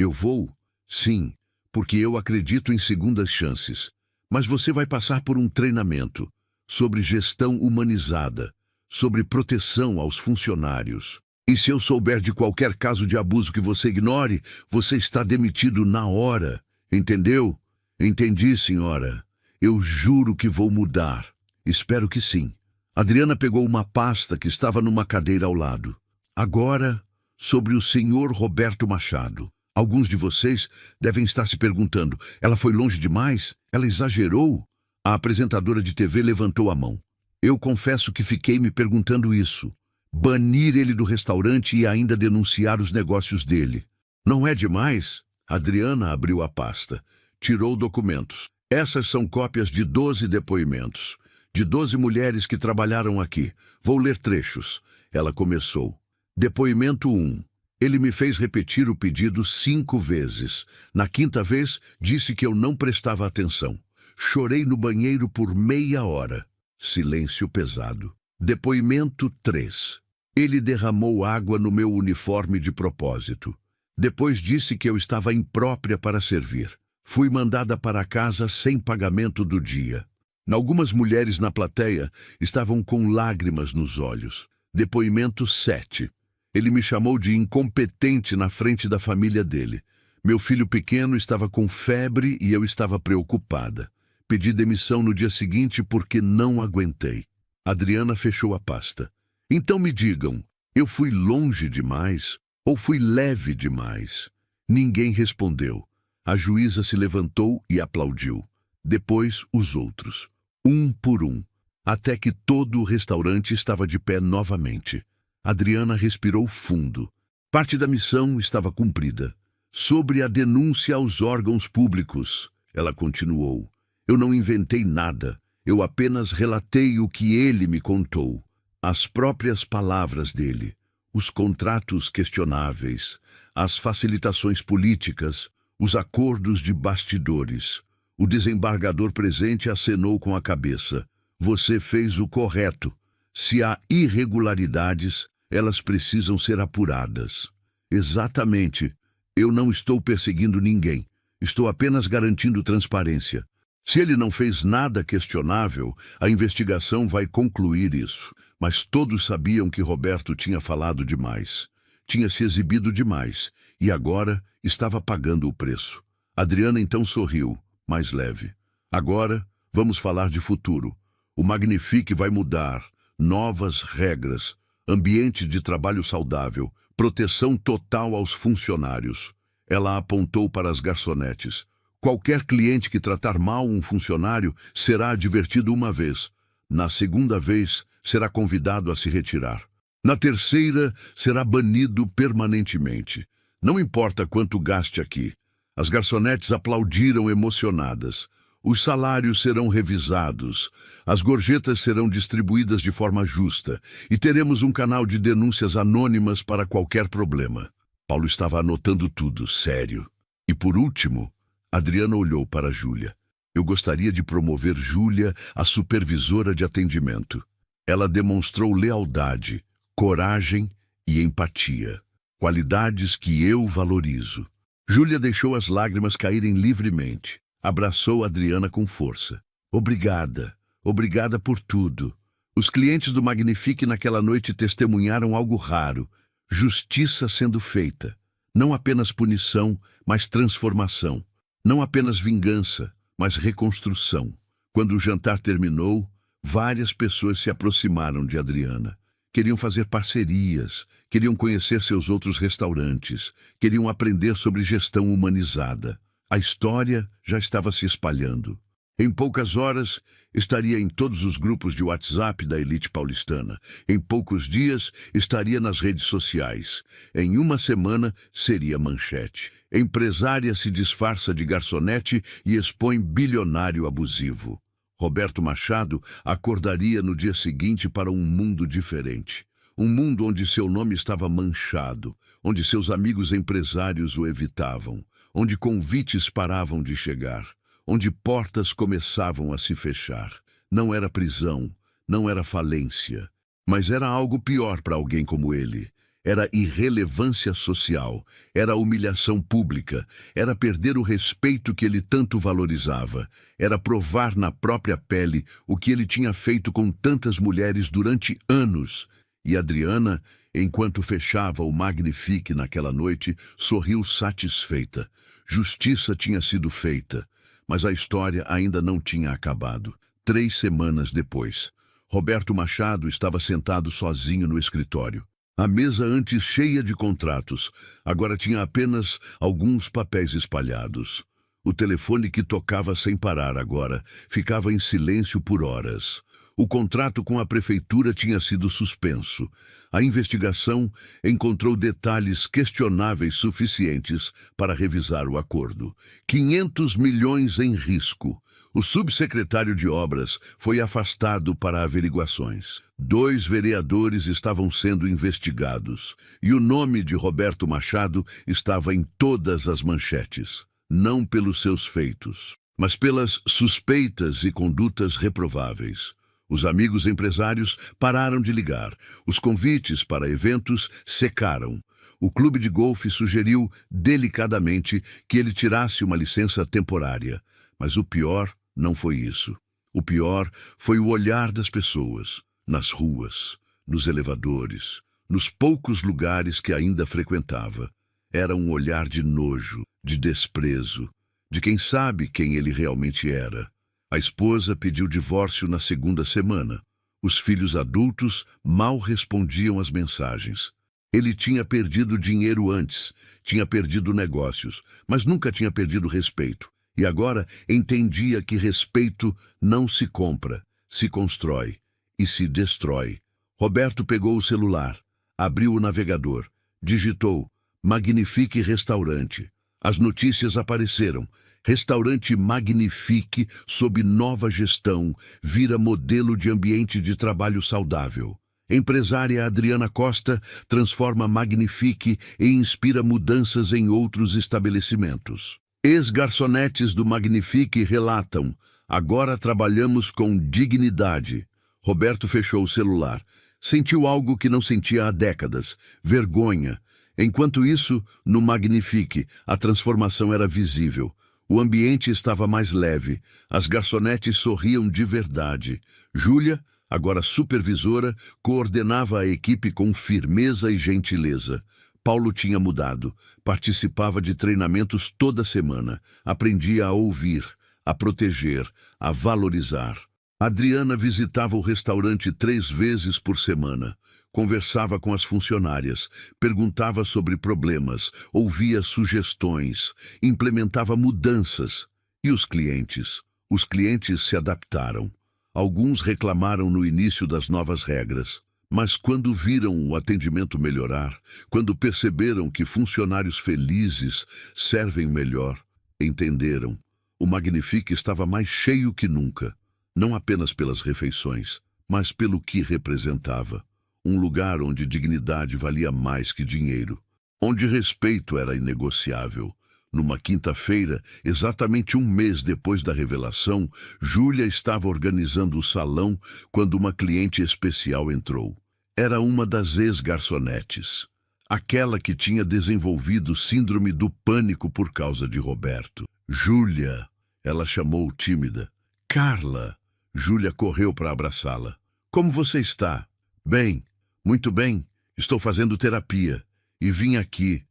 vou? Sim, porque eu acredito em segundas chances. Mas você vai passar por um treinamento sobre gestão humanizada, sobre proteção aos funcionários. E se eu souber de qualquer caso de abuso que você ignore, você está demitido na hora. Entendeu? Entendi, senhora. Eu juro que vou mudar. Espero que sim. Adriana pegou uma pasta que estava numa cadeira ao lado. Agora, sobre o senhor Roberto Machado. Alguns de vocês devem estar se perguntando, ela foi longe demais? Ela exagerou? A apresentadora de TV levantou a mão. Eu confesso que fiquei me perguntando isso. Banir ele do restaurante e ainda denunciar os negócios dele. Não é demais? Adriana abriu a pasta. Tirou documentos. Essas são cópias de 12 depoimentos. De 12 mulheres que trabalharam aqui. Vou ler trechos. Ela começou. Depoimento 1. Ele me fez repetir o pedido 5 vezes. Na quinta vez, disse que eu não prestava atenção. Chorei no banheiro por meia hora. Silêncio pesado. Depoimento 3. Ele derramou água no meu uniforme de propósito. Depois disse que eu estava imprópria para servir. Fui mandada para casa sem pagamento do dia. Algumas mulheres na plateia estavam com lágrimas nos olhos. Depoimento 7. Ele me chamou de incompetente na frente da família dele. Meu filho pequeno estava com febre e eu estava preocupada. Pedi demissão no dia seguinte porque não aguentei. Adriana fechou a pasta. Então me digam, eu fui longe demais ou fui leve demais? Ninguém respondeu. A juíza se levantou e aplaudiu. Depois os outros, um por um, até que todo o restaurante estava de pé novamente. Adriana respirou fundo. Parte da missão estava cumprida. Sobre a denúncia aos órgãos públicos, ela continuou. Eu não inventei nada, eu apenas relatei o que ele me contou. As próprias palavras dele, os contratos questionáveis, as facilitações políticas, os acordos de bastidores. O desembargador presente acenou com a cabeça. Você fez o correto. Se há irregularidades, elas precisam ser apuradas. Exatamente. Eu não estou perseguindo ninguém. Estou apenas garantindo transparência. Se ele não fez nada questionável, a investigação vai concluir isso. Mas todos sabiam que Roberto tinha falado demais. Tinha se exibido demais. E agora estava pagando o preço. Adriana então sorriu, mais leve. Agora, vamos falar de futuro. O Magnifique vai mudar. Novas regras, ambiente de trabalho saudável, proteção total aos funcionários. Ela apontou para as garçonetes. Qualquer cliente que tratar mal um funcionário será advertido uma vez. Na segunda vez, será convidado a se retirar. Na terceira, será banido permanentemente. Não importa quanto gaste aqui. As garçonetes aplaudiram emocionadas. Os salários serão revisados, as gorjetas serão distribuídas de forma justa e teremos um canal de denúncias anônimas para qualquer problema. Paulo estava anotando tudo, sério. E por último, Adriana olhou para Júlia. Eu gostaria de promover Júlia a supervisora de atendimento. Ela demonstrou lealdade, coragem e empatia, qualidades que eu valorizo. Júlia deixou as lágrimas caírem livremente. Abraçou Adriana com força. Obrigada, obrigada por tudo. Os clientes do Magnifique naquela noite testemunharam algo raro. Justiça sendo feita. Não apenas punição, mas transformação. Não apenas vingança, mas reconstrução. Quando o jantar terminou, várias pessoas se aproximaram de Adriana. Queriam fazer parcerias, queriam conhecer seus outros restaurantes, queriam aprender sobre gestão humanizada. A história já estava se espalhando. Em poucas horas, estaria em todos os grupos de WhatsApp da elite paulistana. Em poucos dias, estaria nas redes sociais. Em uma semana, seria manchete. Empresária se disfarça de garçonete e expõe bilionário abusivo. Roberto Machado acordaria no dia seguinte para um mundo diferente. Um mundo onde seu nome estava manchado, onde seus amigos empresários o evitavam, onde convites paravam de chegar, onde portas começavam a se fechar. Não era prisão, não era falência, mas era algo pior para alguém como ele. Era irrelevância social, era humilhação pública, era perder o respeito que ele tanto valorizava, era provar na própria pele o que ele tinha feito com tantas mulheres durante anos. E Adriana, enquanto fechava o Magnifique naquela noite, sorriu satisfeita. Justiça tinha sido feita, mas a história ainda não tinha acabado. 3 semanas depois, Roberto Machado estava sentado sozinho no escritório. A mesa antes cheia de contratos, agora tinha apenas alguns papéis espalhados. O telefone que tocava sem parar agora ficava em silêncio por horas. O contrato com a prefeitura tinha sido suspenso. A investigação encontrou detalhes questionáveis suficientes para revisar o acordo. 500 milhões em risco. O subsecretário de Obras foi afastado para averiguações. 2 vereadores estavam sendo investigados. E o nome de Roberto Machado estava em todas as manchetes. Não pelos seus feitos, mas pelas suspeitas e condutas reprováveis. Os amigos empresários pararam de ligar. Os convites para eventos secaram. O clube de golfe sugeriu delicadamente que ele tirasse uma licença temporária. Mas o pior não foi isso. O pior foi o olhar das pessoas, nas ruas, nos elevadores, nos poucos lugares que ainda frequentava. Era um olhar de nojo, de desprezo, de quem sabe quem ele realmente era. A esposa pediu divórcio na 2ª semana. Os filhos adultos mal respondiam às mensagens. Ele tinha perdido dinheiro antes, tinha perdido negócios, mas nunca tinha perdido respeito. E agora entendia que respeito não se compra, se constrói e se destrói. Roberto pegou o celular, abriu o navegador, digitou Magnifique Restaurante. As notícias apareceram. Restaurante Magnifique, sob nova gestão, vira modelo de ambiente de trabalho saudável. Empresária Adriana Costa transforma Magnifique e inspira mudanças em outros estabelecimentos. Ex-garçonetes do Magnifique relatam: agora trabalhamos com dignidade. Roberto fechou o celular. Sentiu algo que não sentia há décadas: vergonha. Enquanto isso, no Magnifique, a transformação era visível. O ambiente estava mais leve. As garçonetes sorriam de verdade. Júlia, agora supervisora, coordenava a equipe com firmeza e gentileza. Paulo tinha mudado. Participava de treinamentos toda semana. Aprendia a ouvir, a proteger, a valorizar. Adriana visitava o restaurante 3 vezes por semana. Conversava com as funcionárias, perguntava sobre problemas, ouvia sugestões, implementava mudanças. E os clientes? Os clientes se adaptaram. Alguns reclamaram no início das novas regras. Mas quando viram o atendimento melhorar, quando perceberam que funcionários felizes servem melhor, entenderam. O Magnifique estava mais cheio que nunca, não apenas pelas refeições, mas pelo que representava. Um lugar onde dignidade valia mais que dinheiro, onde respeito era inegociável. Numa quinta-feira, exatamente 1 mês depois da revelação, Júlia estava organizando o salão quando uma cliente especial entrou. Era uma das ex-garçonetes, aquela que tinha desenvolvido síndrome do pânico por causa de Roberto. Júlia, ela chamou tímida. Carla. Júlia correu para abraçá-la. Como você está? Bem, muito bem. Estou fazendo terapia. E vim aqui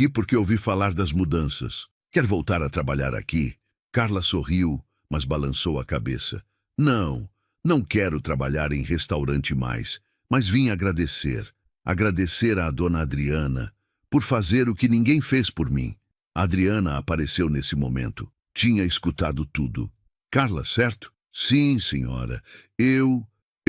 porque ouvi falar das mudanças. Quer voltar a trabalhar aqui? Carla sorriu, mas balançou a cabeça. Não quero trabalhar em restaurante mais, mas vim agradecer. Agradecer à dona Adriana por fazer o que ninguém fez por mim. A Adriana apareceu nesse momento. Tinha escutado tudo. Carla, certo? Sim, senhora. Eu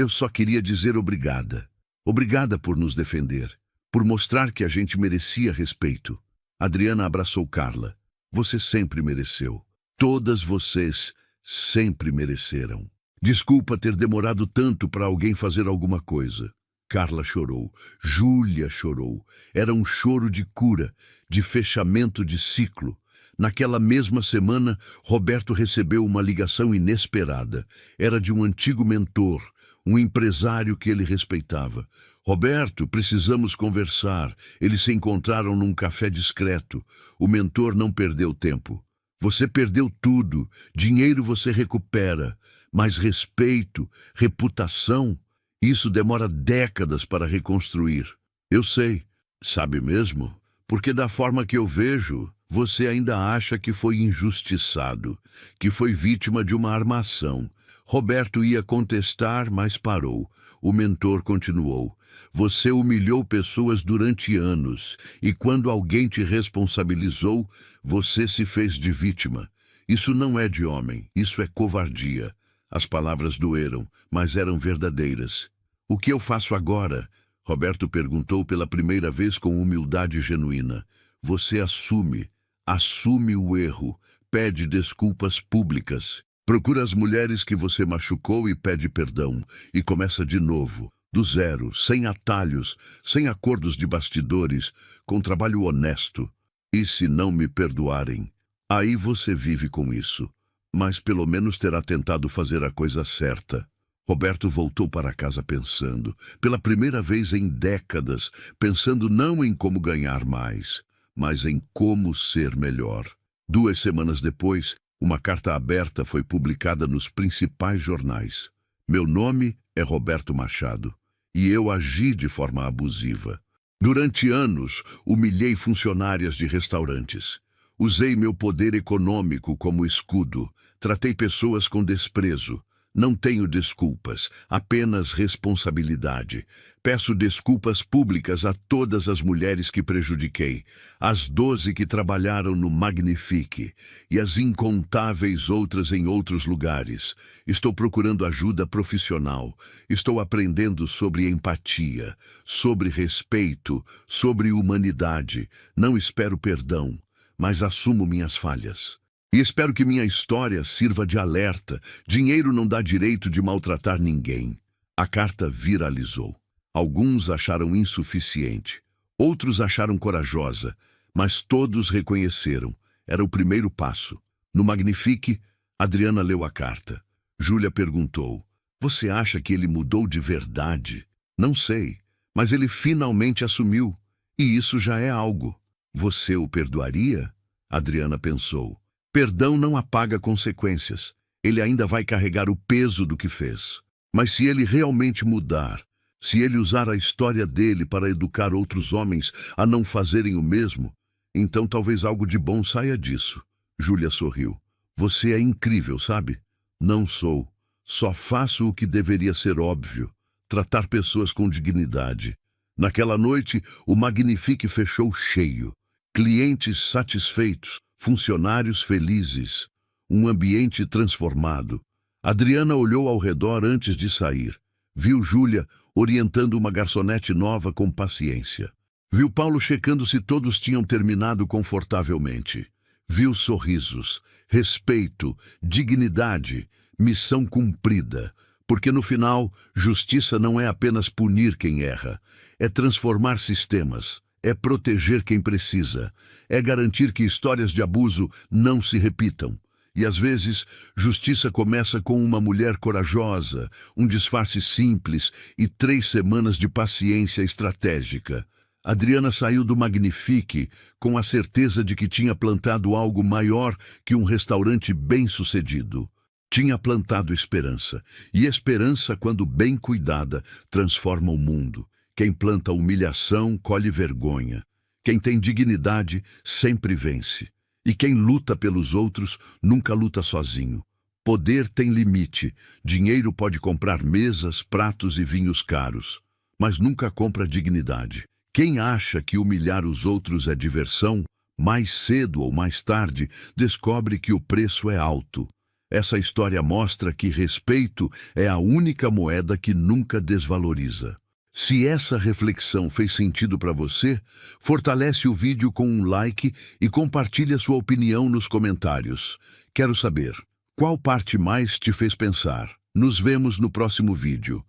só queria dizer obrigada. Obrigada por nos defender, por mostrar que a gente merecia respeito. Adriana abraçou Carla. Você sempre mereceu. Todas vocês sempre mereceram. Desculpa ter demorado tanto para alguém fazer alguma coisa. Carla chorou. Júlia chorou. Era um choro de cura, de fechamento de ciclo. Naquela mesma semana, Roberto recebeu uma ligação inesperada. Era de um antigo mentor, um empresário que ele respeitava. Roberto, precisamos conversar. Eles se encontraram num café discreto. O mentor não perdeu tempo. Você perdeu tudo. Dinheiro você recupera. Mas respeito, reputação, isso demora décadas para reconstruir. Eu sei. Sabe mesmo? Porque da forma que eu vejo, você ainda acha que foi injustiçado, que foi vítima de uma armação. Roberto ia contestar, mas parou. O mentor continuou. Você humilhou pessoas durante anos, e quando alguém te responsabilizou, você se fez de vítima. Isso não é de homem, isso é covardia. As palavras doeram, mas eram verdadeiras. O que eu faço agora? Roberto perguntou pela primeira vez com humildade genuína. Você assume o erro, pede desculpas públicas. Procura as mulheres que você machucou e pede perdão, e começa de novo, do zero, sem atalhos, sem acordos de bastidores, com trabalho honesto. E se não me perdoarem? Aí você vive com isso, mas pelo menos terá tentado fazer a coisa certa. Roberto voltou para casa pensando, pela primeira vez em décadas, pensando não em como ganhar mais, mas em como ser melhor. 2 semanas depois, uma carta aberta foi publicada nos principais jornais. Meu nome é Roberto Machado, e eu agi de forma abusiva. Durante anos, humilhei funcionárias de restaurantes. Usei meu poder econômico como escudo. Tratei pessoas com desprezo. Não tenho desculpas, apenas responsabilidade. Peço desculpas públicas a todas as mulheres que prejudiquei, as 12 que trabalharam no Magnifique e as incontáveis outras em outros lugares. Estou procurando ajuda profissional. Estou aprendendo sobre empatia, sobre respeito, sobre humanidade. Não espero perdão, mas assumo minhas falhas. E espero que minha história sirva de alerta. Dinheiro não dá direito de maltratar ninguém. A carta viralizou. Alguns acharam insuficiente. Outros acharam corajosa. Mas todos reconheceram. Era o primeiro passo. No Magnifique, Adriana leu a carta. Júlia perguntou: você acha que ele mudou de verdade? Não sei, mas ele finalmente assumiu. E isso já é algo. Você o perdoaria? Adriana pensou. Perdão não apaga consequências. Ele ainda vai carregar o peso do que fez. Mas se ele realmente mudar, se ele usar a história dele para educar outros homens a não fazerem o mesmo, então talvez algo de bom saia disso. Júlia sorriu. Você é incrível, sabe? Não sou. Só faço o que deveria ser óbvio. Tratar pessoas com dignidade. Naquela noite, o Magnifique fechou cheio. Clientes satisfeitos. Funcionários felizes, um ambiente transformado. Adriana olhou ao redor antes de sair. Viu Júlia orientando uma garçonete nova com paciência. Viu Paulo checando se todos tinham terminado confortavelmente. Viu sorrisos, respeito, dignidade, missão cumprida. Porque no final, justiça não é apenas punir quem erra, é transformar sistemas. É proteger quem precisa, é garantir que histórias de abuso não se repitam. E às vezes, justiça começa com uma mulher corajosa, um disfarce simples e 3 semanas de paciência estratégica. Adriana saiu do Magnifique com a certeza de que tinha plantado algo maior que um restaurante bem-sucedido. Tinha plantado esperança, e esperança, quando bem cuidada, transforma o mundo. Quem planta humilhação, colhe vergonha. Quem tem dignidade, sempre vence. E quem luta pelos outros, nunca luta sozinho. Poder tem limite. Dinheiro pode comprar mesas, pratos e vinhos caros. Mas nunca compra dignidade. Quem acha que humilhar os outros é diversão, mais cedo ou mais tarde, descobre que o preço é alto. Essa história mostra que respeito é a única moeda que nunca desvaloriza. Se essa reflexão fez sentido para você, fortalece o vídeo com um like e compartilhe a sua opinião nos comentários. Quero saber, qual parte mais te fez pensar? Nos vemos no próximo vídeo.